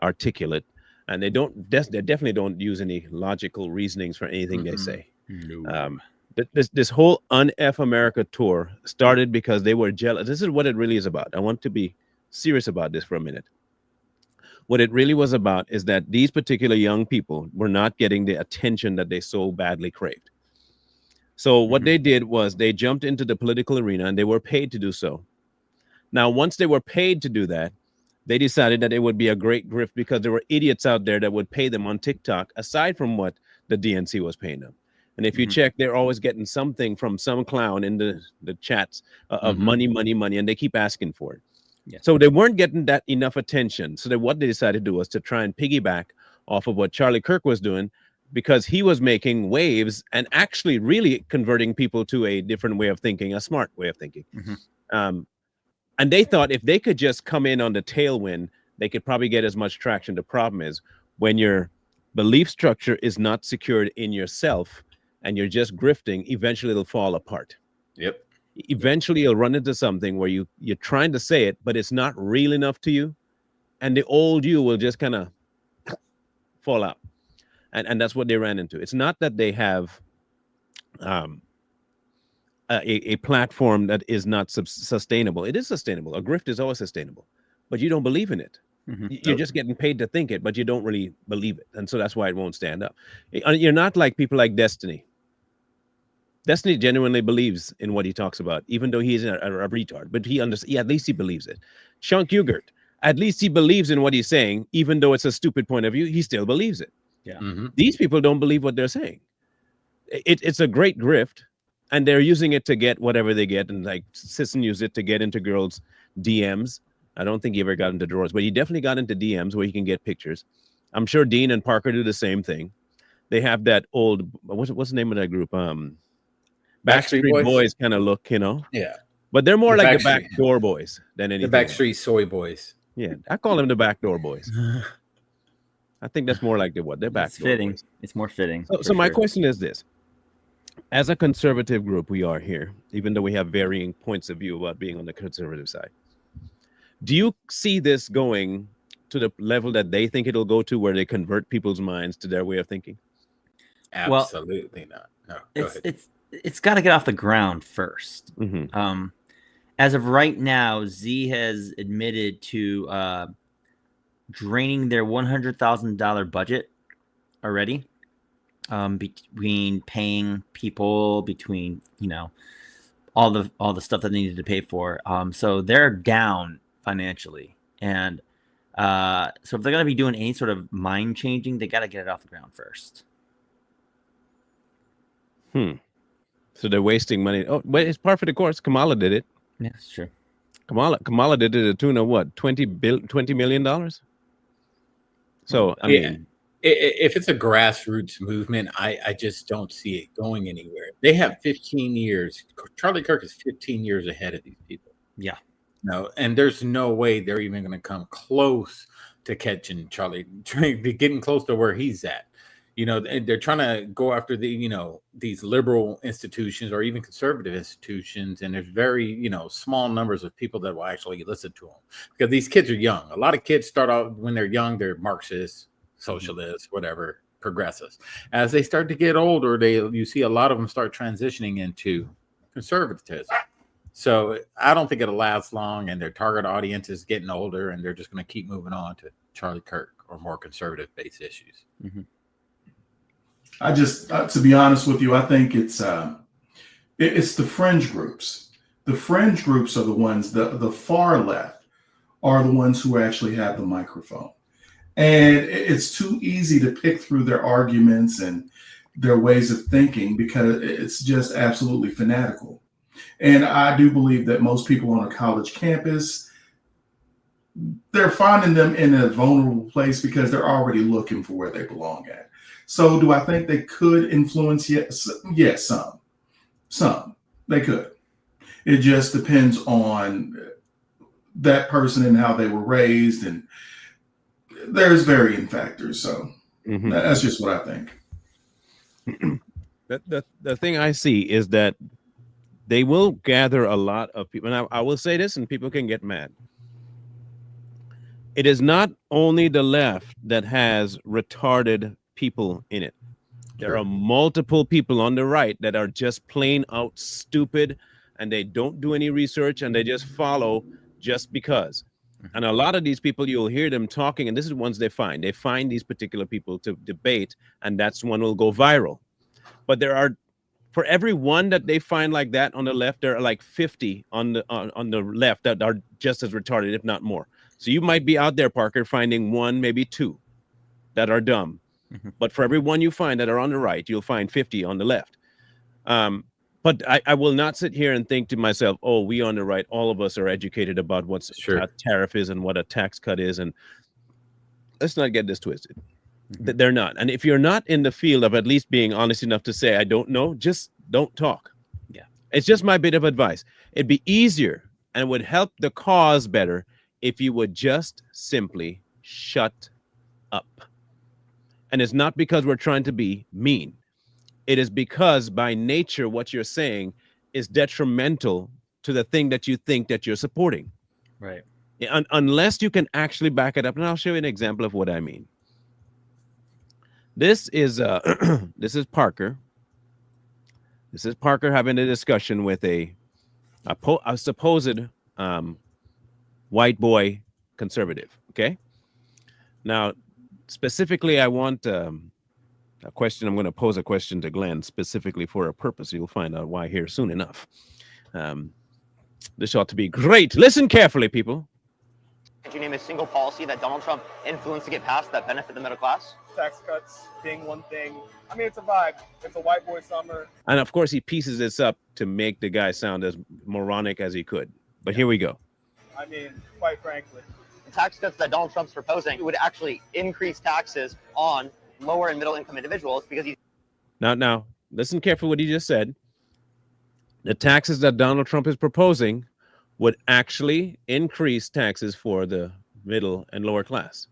articulate, and they definitely don't use any logical reasonings for anything they say. No. This whole Un-F America tour started because they were jealous. This is what it really is about. I want to be serious about this for a minute. What it really was about is that these particular young people were not getting the attention that they so badly craved. So what they did was they jumped into the political arena and they were paid to do so. Now, once they were paid to do that, they decided that it would be a great grift because there were idiots out there that would pay them on TikTok, aside from what the DNC was paying them. And if you check, they're always getting something from some clown in the chats of money, and they keep asking for it. Yeah. So they weren't getting that enough attention. So what they decided to do was to try and piggyback off of what Charlie Kirk was doing, because he was making waves and actually really converting people to a different way of thinking, a smart way of thinking. And they thought if they could just come in on the tailwind, they could probably get as much traction. The problem is when your belief structure is not secured in yourself and you're just grifting, eventually it'll fall apart. Yep. Eventually you'll run into something where you're trying to say it, but it's not real enough to you. And the old you will just kind of fall out. And that's what they ran into. It's not that they have a platform that is not sustainable. It is sustainable. A grift is always sustainable, but you don't believe in it. You're just getting paid to think it, but you don't really believe it. And so that's why it won't stand up. You're not like people like Destiny. Destiny genuinely believes in what he talks about, even though he's a retard. But at least he believes it. Chunk Ugert, at least he believes in what he's saying, even though it's a stupid point of view. He still believes it. Yeah. These people don't believe what they're saying. It's a great grift, and they're using it to get whatever they get. And like Sisson used it to get into girls' DMs. I don't think he ever got into drawers, but he definitely got into DMs where he can get pictures. I'm sure Dean and Parker do the same thing. They have that old, what's the name of that group? Backstreet Boys kind of look, you know? Yeah. But they're more like the Backdoor Boys than anything. The Backstreet Soy Boys. Yeah, I call them the Backdoor Boys. I think that's more like they're Backdoor. It's fitting. Boys. It's more fitting. So my question is this. As a conservative group, we are here, even though we have varying points of view about being on the conservative side. Do you see this going to the level that they think it'll go to, where they convert people's minds to their way of thinking? Absolutely not. No, go ahead. It's got to get off the ground first. As of right now, Z has admitted to draining their $100,000 budget already, between paying people, between all the stuff that they needed to pay for. So they're down financially, and so if they're going to be doing any sort of mind changing, they got to get it off the ground first. So they're wasting money. Oh, but it's par for the course. Kamala did it. Yeah, that's true. Kamala did it at a tune of what? $20 million. So I mean, if it's a grassroots movement, I just don't see it going anywhere. They have 15 years. Charlie Kirk is 15 years ahead of these people. Yeah. No, and there's no way they're even going to come close to catching Charlie, getting close to where he's at. They're trying to go after these liberal institutions or even conservative institutions, and there's very small numbers of people that will actually listen to them, because these kids are young. A lot of kids start out when they're young, they're Marxists, socialists, whatever, progressives. As they start to get older, you see a lot of them start transitioning into conservatism. So I don't think it'll last long, and their target audience is getting older, and they're just going to keep moving on to Charlie Kirk or more conservative-based issues. I just, to be honest with you, I think it's the fringe groups. The fringe groups are the ones, the far left are the ones who actually have the microphone. And it's too easy to pick through their arguments and their ways of thinking, because it's just absolutely fanatical. And I do believe that most people on a college campus, they're finding them in a vulnerable place because they're already looking for where they belong at. So do I think they could influence? Yes, some they could. It just depends on that person and how they were raised, and there's varying factors. So that's just what I think. The thing I see is that they will gather a lot of people. And I will say this, and people can get mad. It is not only the left that has retarded people in it. There are multiple people on the right that are just plain out stupid, and they don't do any research, and they just follow just because. And a lot of these people, you'll hear them talking, and this is ones they find. They find these particular people to debate, and that's one will go viral. But there are, for every one that they find like that on the left, there are like 50 on the left that are just as retarded, if not more. So you might be out there, Parker, finding one, maybe two that are dumb. But for every one you find that are on the right, you'll find 50 on the left. But I will not sit here and think to myself, oh, we on the right, all of us are educated about what a tariff is and what a tax cut is. And let's not get this twisted. They're not. And if you're not in the field of at least being honest enough to say, I don't know, just don't talk. Yeah. It's just my bit of advice. It'd be easier and would help the cause better if you would just simply shut up. And it's not because we're trying to be mean. It is because by nature, what you're saying is detrimental to the thing that you think that you're supporting. Right. Unless you can actually back it up. And I'll show you an example of what I mean. This is Parker. This is Parker having a discussion with a supposed white boy conservative. Okay. Now, specifically, I want a question. I'm going to pose a question to Glenn specifically for a purpose. You'll find out why here soon enough. This ought to be great. Listen carefully, people. Could you name a single policy that Donald Trump influenced to get passed that benefit the middle class? Tax cuts being one thing. I mean, it's a vibe. It's a white boy summer. And of course, he pieces this up to make the guy sound as moronic as he could. But here we go. I mean, quite frankly. The tax cuts that Donald Trump's proposing would actually increase taxes on lower and middle income individuals because he's... Now, listen carefully what he just said. The taxes that Donald Trump is proposing would actually increase taxes for the middle and lower class.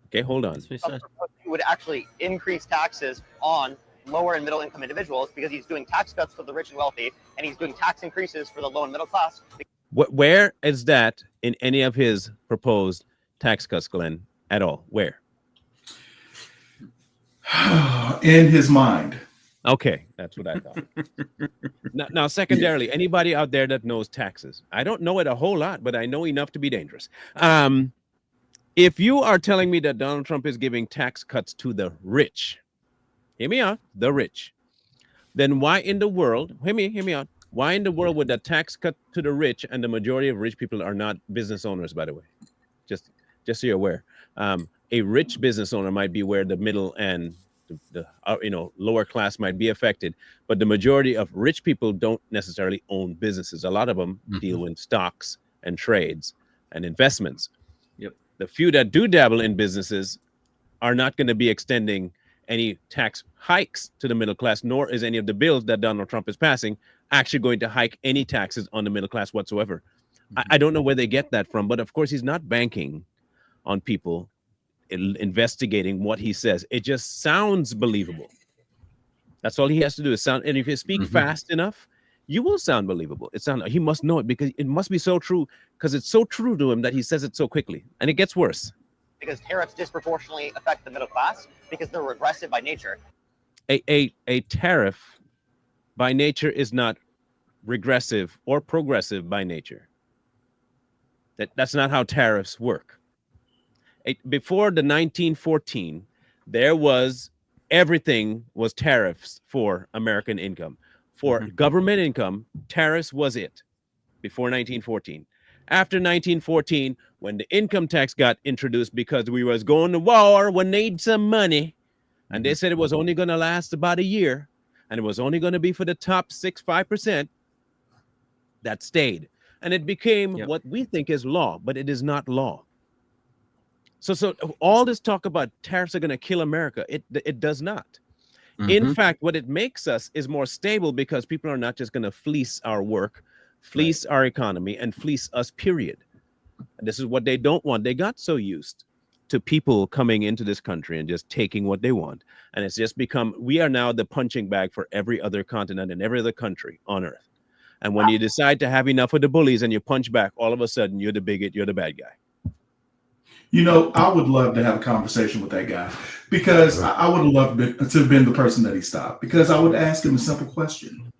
Okay, hold on. He would actually increase taxes on lower and middle income individuals because he's doing tax cuts for the rich and wealthy, and he's doing tax increases for the low and middle class. Where is that in any of his proposed tax cuts, Glenn, at all? Where? In his mind. Okay, that's what I thought. Now, secondarily, anybody out there that knows taxes, I don't know it a whole lot, but I know enough to be dangerous. If you are telling me that Donald Trump is giving tax cuts to the rich, hear me out, the rich, then why in the world, hear me out, why in the world would that tax cut to the rich, and the majority of rich people are not business owners, by the way, just so you're aware. A rich business owner might be where the middle and the lower class might be affected, but the majority of rich people don't necessarily own businesses. A lot of them deal in stocks and trades and investments. Yep. The few that do dabble in businesses are not going to be extending any tax hikes to the middle class, nor is any of the bills that Donald Trump is passing actually going to hike any taxes on the middle class whatsoever. I don't know where they get that from, but of course he's not banking on people investigating what he says. It just sounds believable. That's all he has to do is sound. And if you speak fast enough, you will sound believable. He must know it because it must be so true, because it's so true to him that he says it so quickly, and it gets worse. Because tariffs disproportionately affect the middle class because they're regressive by nature. A tariff by nature is not regressive or progressive by nature. That's not how tariffs work. Before the 1914, everything was tariffs for American income. For government income, tariffs was it before 1914. After 1914, when the income tax got introduced because we was going to war, we need some money, and they said it was only going to last about a year, and it was only going to be for the top 5%, that stayed. And it became what we think is law, but it is not law. So all this talk about tariffs are going to kill America, it does not. In fact, what it makes us is more stable because people are not just going to fleece our work, fleece our economy, and fleece us, period. And this is what they don't want. They got so used to people coming into this country and just taking what they want. And it's just become, we are now the punching bag for every other continent and every other country on earth. And when you decide to have enough of the bullies and you punch back, all of a sudden you're the bigot, you're the bad guy. You know, I would love to have a conversation with that guy because I would have loved to have been the person that he stopped, because I would ask him a simple question.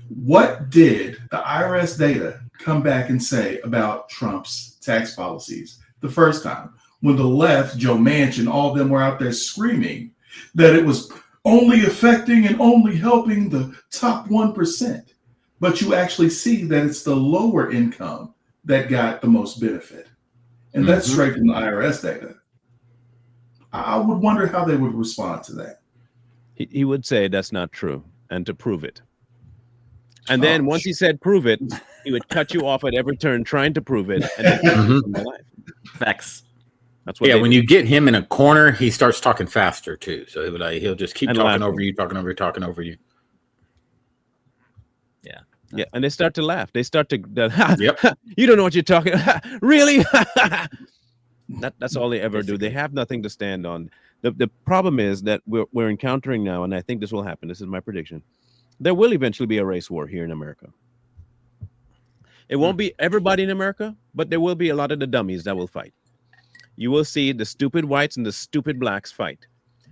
What did the IRS data come back and say about Trump's tax policies the first time when the left, Joe Manchin, all of them were out there screaming that it was only affecting and only helping the top 1%? But you actually see that it's the lower income that got the most benefit. And that's straight from the IRS data. I would wonder how they would respond to that. He would say that's not true, and to prove it. And then once he said prove it, he would cut you off at every turn trying to prove it. And then Facts. That's what when you get him in a corner, he starts talking faster too. So he'll just keep talking over you, talking over you. Yeah, and they start to laugh. They start to, you don't know what you're talking about. Really? That's all they ever do. They have nothing to stand on. The problem is that we're encountering now, and I think this will happen. This is my prediction. There will eventually be a race war here in America. It won't be everybody in America, but there will be a lot of the dummies that will fight. You will see the stupid whites and the stupid blacks fight.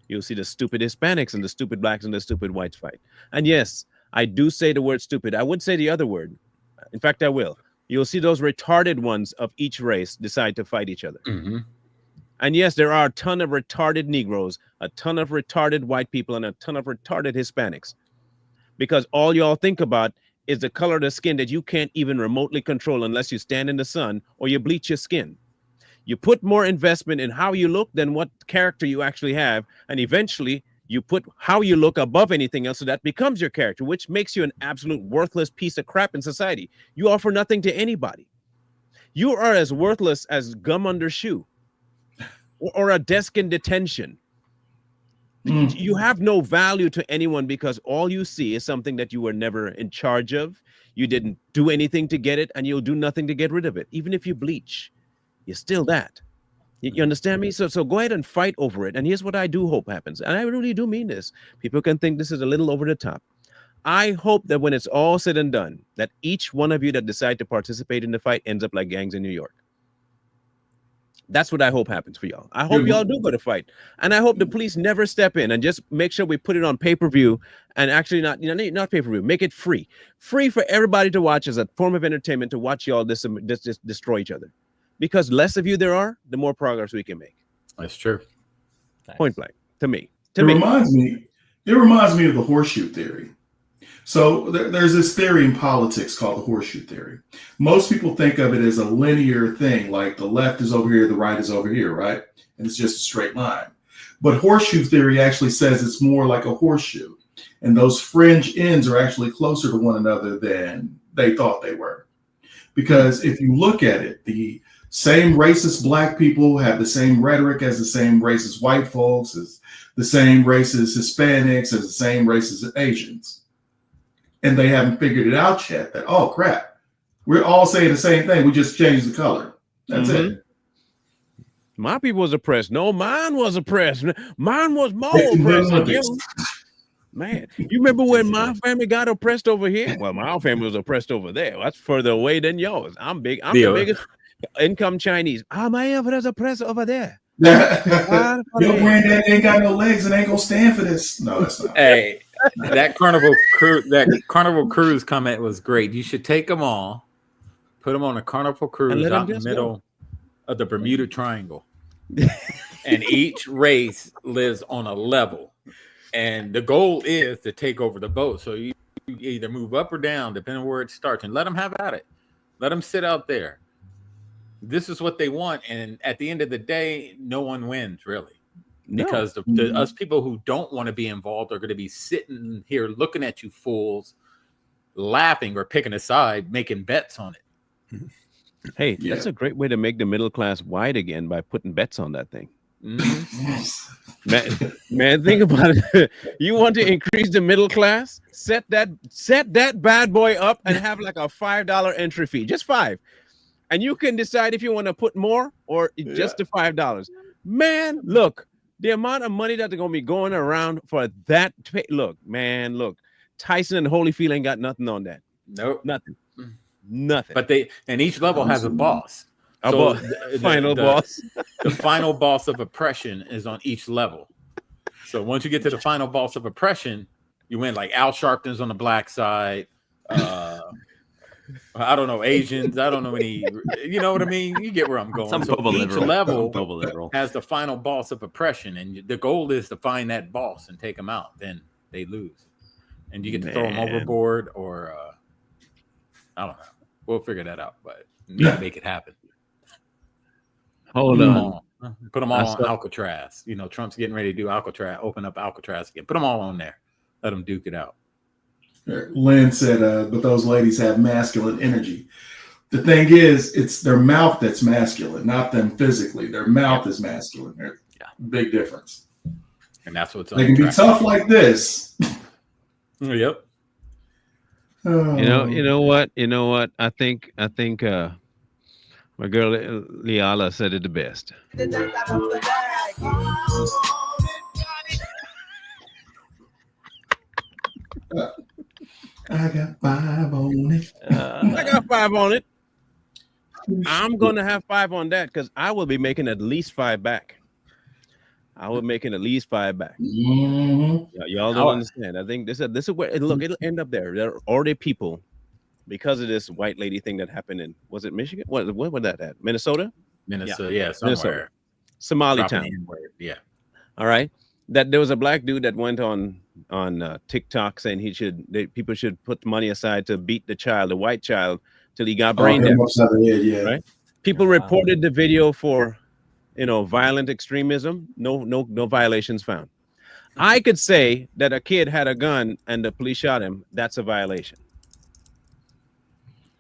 You'll see the stupid Hispanics and the stupid blacks and the stupid whites fight. And yes, I do say the word stupid. I would say the other word. In fact, I will. You'll see those retarded ones of each race decide to fight each other. And yes, there are a ton of retarded Negroes, a ton of retarded white people, and a ton of retarded Hispanics. Because all y'all think about is the color of the skin that you can't even remotely control unless you stand in the sun or you bleach your skin. You put more investment in how you look than what character you actually have. And eventually you put how you look above anything else. So that becomes your character, which makes you an absolute worthless piece of crap in society. You offer nothing to anybody. You are as worthless as gum under shoe or a desk in detention. You have no value to anyone because all you see is something that you were never in charge of. You didn't do anything to get it, and you'll do nothing to get rid of it. Even if you bleach, you're still that. You understand me? So go ahead and fight over it. And here's what I do hope happens. And I really do mean this. People can think this is a little over the top. I hope that when it's all said and done, that each one of you that decide to participate in the fight ends up like gangs in New York. That's what I hope happens for y'all. I hope y'all do go to fight. And I hope the police never step in and just make sure we put it on pay-per-view and actually not pay-per-view, make it free. Free for everybody to watch as a form of entertainment to watch y'all destroy each other. Because less of you there are, the more progress we can make. That's true. Point blank, to me. It reminds me of the horseshoe theory. So there's this theory in politics called the horseshoe theory. Most people think of it as a linear thing, like the left is over here, the right is over here, right? And it's just a straight line. But horseshoe theory actually says it's more like a horseshoe. And those fringe ends are actually closer to one another than they thought they were. Because if you look at it, the same racist black people have the same rhetoric as the same racist white folks, as the same racist Hispanics, as the same racist Asians. And they haven't figured it out yet that, oh, crap, we're all saying the same thing. We just changed the color. That's it. My people was oppressed. No, mine was oppressed. Mine was more oppressed than you. Man, you remember when my family got oppressed over here? Well, my family was oppressed over there. That's further away than yours. I'm the biggest income Chinese. My family was oppressed over there. Your granddad ain't got no legs and ain't gonna stand for this. No, that's not. Hey, that Carnival Cruise comment was great. You should take them all, put them on a Carnival Cruise out in the middle of the Bermuda Triangle, and each race lives on a level. And the goal is to take over the boat. So you either move up or down, depending on where it starts, and let them have at it. Let them sit out there. This is what they want, and at the end of the day, no one wins really, because us people who don't want to be involved are going to be sitting here looking at you fools, laughing or picking a side, making bets on it. Hey, that's a great way to make the middle class white again by putting bets on that thing. Man, think about it. You want to increase the middle class? Set that bad boy up and have like a $5 entry fee, just $5. And you can decide if you want to put more or just the $5. Man, look, the amount of money that they're going to be going around for that. Look, Tyson and Holyfield ain't got nothing on that. Nope. Nothing. But each level has a boss. Boss. The final boss of oppression is on each level. So once you get to the final boss of oppression, you win. Like Al Sharpton's on the black side. I don't know Asians. I don't know any. You know what I mean? You get where I'm going. Each level has the final boss of oppression, and the goal is to find that boss and take them out. Then they lose, and you get to throw them overboard, or I don't know. We'll figure that out, but you need to make it happen. Hold on. Put them all on Alcatraz. You know, Trump's getting ready to do Alcatraz. Open up Alcatraz again. Put them all on there. Let them duke it out. Lynn said, but those ladies have masculine energy. The thing is, it's their mouth that's masculine, not them physically. Their mouth is masculine. Big difference. And that's what's they can be tough like this. Yep. You know what? I think my girl Liala said it the best. I got 5 on it. I got 5 on it. I'm gonna have 5 on that because I will be making at least 5 back. Y'all don't understand. I think this is where it'll end up there. There are already people because of this white lady thing that happened in, was it Michigan? What was that at? Minnesota? Minnesota, somewhere. Somali Dropping town. the N-word, yeah. All right. That there was a black dude that went on TikTok saying people should put money aside to beat the white child, till he got brain him damage. upside the head, yeah. Right. People reported the video for, violent extremism. No violations found. I could say that a kid had a gun and the police shot him. That's a violation.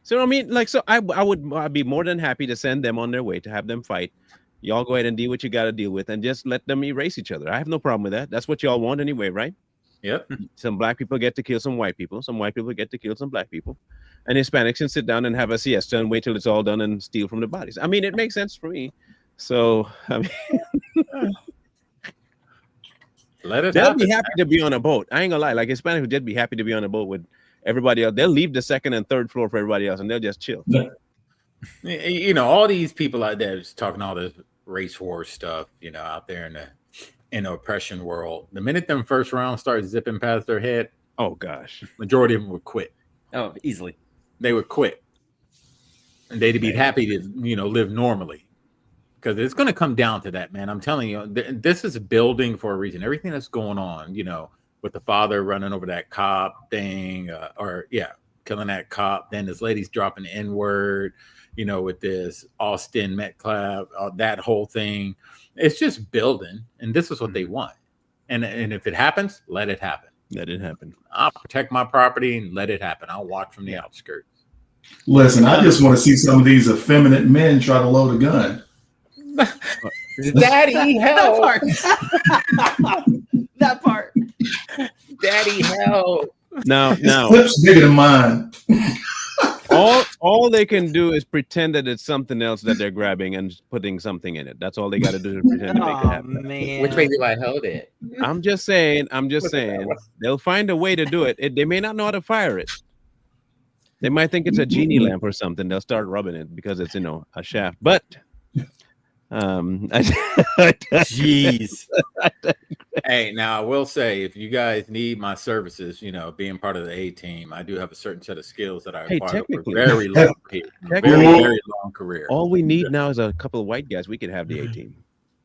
So I mean, I'd be more than happy to send them on their way, to have them fight. Y'all go ahead and deal what you got to deal with, and just let them erase each other. I have no problem with that. That's what y'all want anyway, right? Yep. Some black people get to kill some white people. Some white people get to kill some black people. And Hispanics can sit down and have a siesta and wait till it's all done and steal from the bodies. I mean, it makes sense for me. So, I mean, they'll be happy to be on a boat. I ain't gonna lie. Like, Hispanics would just be happy to be on a boat with everybody else. They'll leave the second and third floor for everybody else, and they'll just chill. All these people out there just talking all this race war stuff, out there in the oppression world. The minute them first round start zipping past their head, oh gosh, majority of them would quit. Oh, easily. They would quit, and they'd be happy to live normally, because it's going to come down to that, man. I'm telling you, this is building for a reason. Everything that's going on, with the father running over that cop thing, killing that cop. Then this lady's dropping the N-word, with this Austin Metcalf, that whole thing. It's just building, and this is what they want. And if it happens, let it happen. Let it happen. I'll protect my property and let it happen. I'll watch from the outskirts. Listen, I just want to see some of these effeminate men try to load a gun. Daddy, help! That part. Daddy, help! Now, clip's bigger than mine. all they can do is pretend that it's something else that they're grabbing and putting something in it. That's all they got to do, is pretend to make it happen. Man. Which way do I hold it? I'm just saying. They'll find a way to do it. They may not know how to fire it. They might think it's a genie lamp or something. They'll start rubbing it because it's a shaft. But jeez. Hey, now I will say, if you guys need my services, being part of the A team, I do have a certain set of skills that I acquired over a very long period, very long career. All we need now is a couple of white guys. We could have the A team.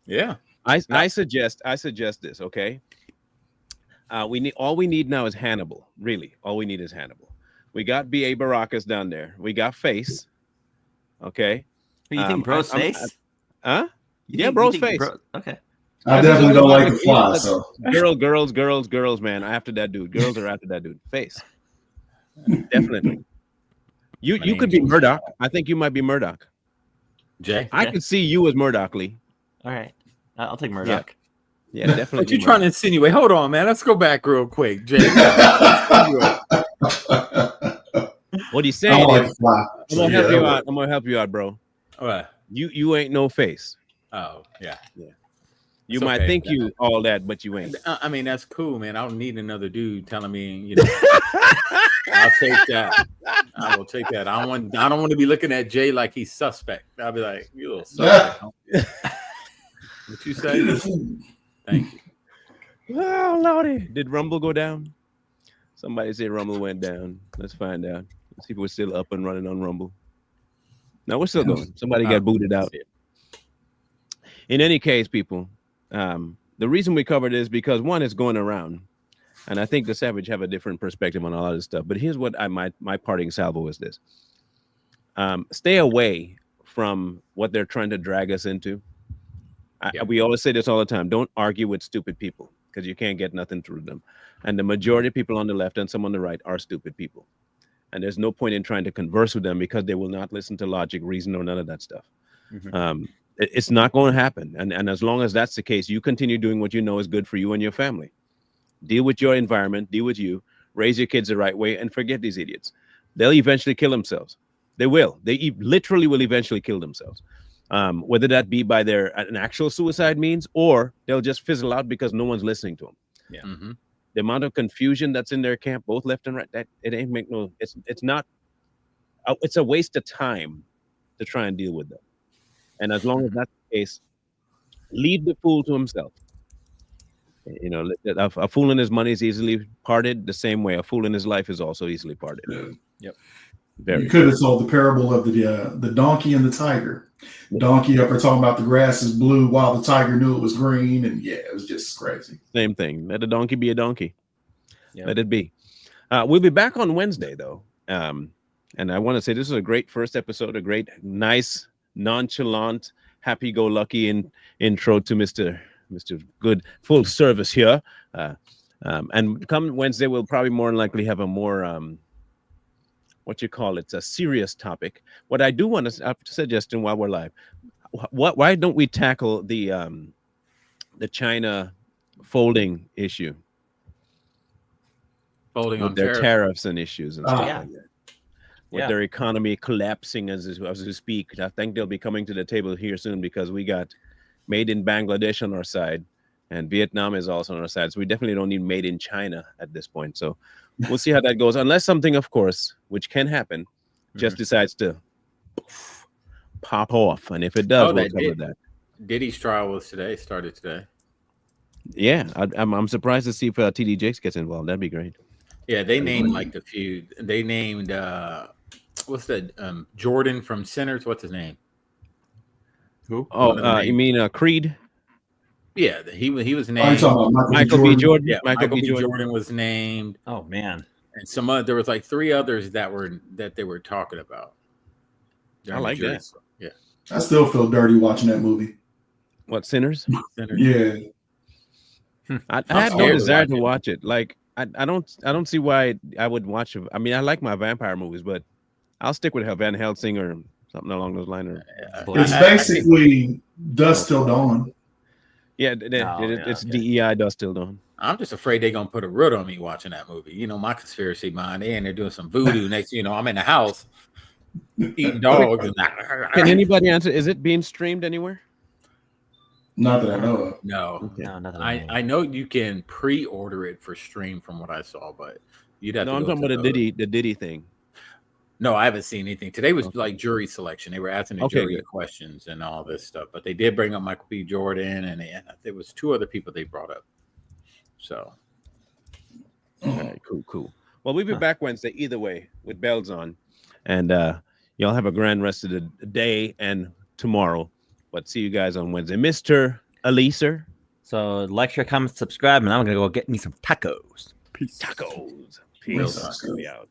Yeah. I suggest this. Okay. All we need now is Hannibal. Really, all we need is Hannibal. We got B.A. Baracus down there. We got Face. Okay. Who you think, Bro's Face? Yeah, Bro's Face. Okay. I definitely don't like the fly. So girls, man. After that dude, girls are after that dude. Face. Definitely. You could be Murdoch. I think you might be Murdoch. Jay, I could see you as Murdoch, Lee. All right, I'll take Murdoch. Yeah, definitely. What you trying to insinuate? Hold on, man. Let's go back real quick, Jay. What he's saying like is, I'm gonna help you out. I'm gonna help you out, bro. All right. You ain't no Face. Oh, yeah. You might think you all that, but you ain't. I mean, that's cool, man. I don't need another dude telling me, I'll take that. I will take that. I don't want to be looking at Jay like he's suspect. I'll be like, you little suspect. What you say? Thank you. Oh, Lordy. Did Rumble go down? Somebody said Rumble went down. Let's find out. Let's see if we're still up and running on Rumble. No, we're still going. Somebody got booted out. In any case, people, the reason we covered is because, one, it's going around, and I think the Savage have a different perspective on a lot of this stuff. But here's what my parting salvo is this. Stay away from what they're trying to drag us into. We always say this all the time. Don't argue with stupid people, because you can't get nothing through them. And the majority of people on the left and some on the right are stupid people. And there's no point in trying to converse with them, because they will not listen to logic, reason, or none of that stuff. Mm-hmm. It's not going to happen. And as long as that's the case, you continue doing what you know is good for you and your family. Deal with your environment, deal with you, raise your kids the right way, and forget these idiots. They'll eventually kill themselves. They will. They literally will eventually kill themselves. Whether that be by an actual suicide means, or they'll just fizzle out because no one's listening to them. Yeah. Mm-hmm. The amount of confusion that's in their camp, both left and right, that it ain't make no. It's not. It's a waste of time to try and deal with them. And as long as that's the case, leave the fool to himself. A fool in his money is easily parted. The same way, a fool in his life is also easily parted. Yep. You could have told the parable of the donkey and the tiger. Donkey up there talking about the grass is blue while the tiger knew it was green, and yeah, it was just crazy. Same thing. Let a donkey be a donkey. Yep. Let it be. We'll be back on Wednesday though, and I want to say this is a great first episode, a great, nice, nonchalant, happy-go-lucky intro to Mr. Good full service here. And come Wednesday, we'll probably more than likely have a more a serious topic. What I do want to suggest, while we're live, why don't we tackle the China folding issue? Folding with on their tariffs and issues and stuff like that. With their economy collapsing as we speak. I think they'll be coming to the table here soon because we got made in Bangladesh on our side and Vietnam is also on our side. So we definitely don't need made in China at this point. So we'll see how that goes. Unless something, of course, which can happen, just decides to pop off. And if it does, we'll cover that. Diddy's trial started today. Yeah, I'm surprised to see if TD Jakes gets involved. That'd be great. Yeah, they named like the few. They named what's that? Jordan from Sinners. What's his name? Who? Oh, you mean Creed? Yeah, he was named. Michael B. Jordan. Yeah, Michael B. Jordan was named. Oh man, and some other. There was like 3 others that they were talking about. I like that. Yeah, I still feel dirty watching that movie. What, Sinners? Sinners. Yeah. I had no desire to watch it. Like I don't see why I would watch it. I mean, I like my vampire movies, but I'll stick with Van Helsing or something along those lines. It's basically Dusk Till Dawn. Yeah, it's DEI Dusk Till Dawn. I'm just afraid they're gonna put a root on me watching that movie. You know, my conspiracy mind, and they're doing some voodoo. Next, I'm in the house eating dogs. Can anybody answer? Is it being streamed anywhere? Not that I know of. No, okay. No, nothing. I know you can pre-order it for stream from what I saw, but you'd have to. I'm talking about the Diddy thing. No, I haven't seen anything. Today was like jury selection. They were asking the jury questions and all this stuff, but they did bring up Michael B. Jordan, and there was 2 other people they brought up. So, all right, cool. Well, we'll be back Wednesday either way with bells on, and y'all have a grand rest of the day and tomorrow. But see you guys on Wednesday. Mr. Eliser. So like, share, comment, subscribe, and I'm going to go get me some tacos. Peace. Tacos. Peace. Real tacos. We out.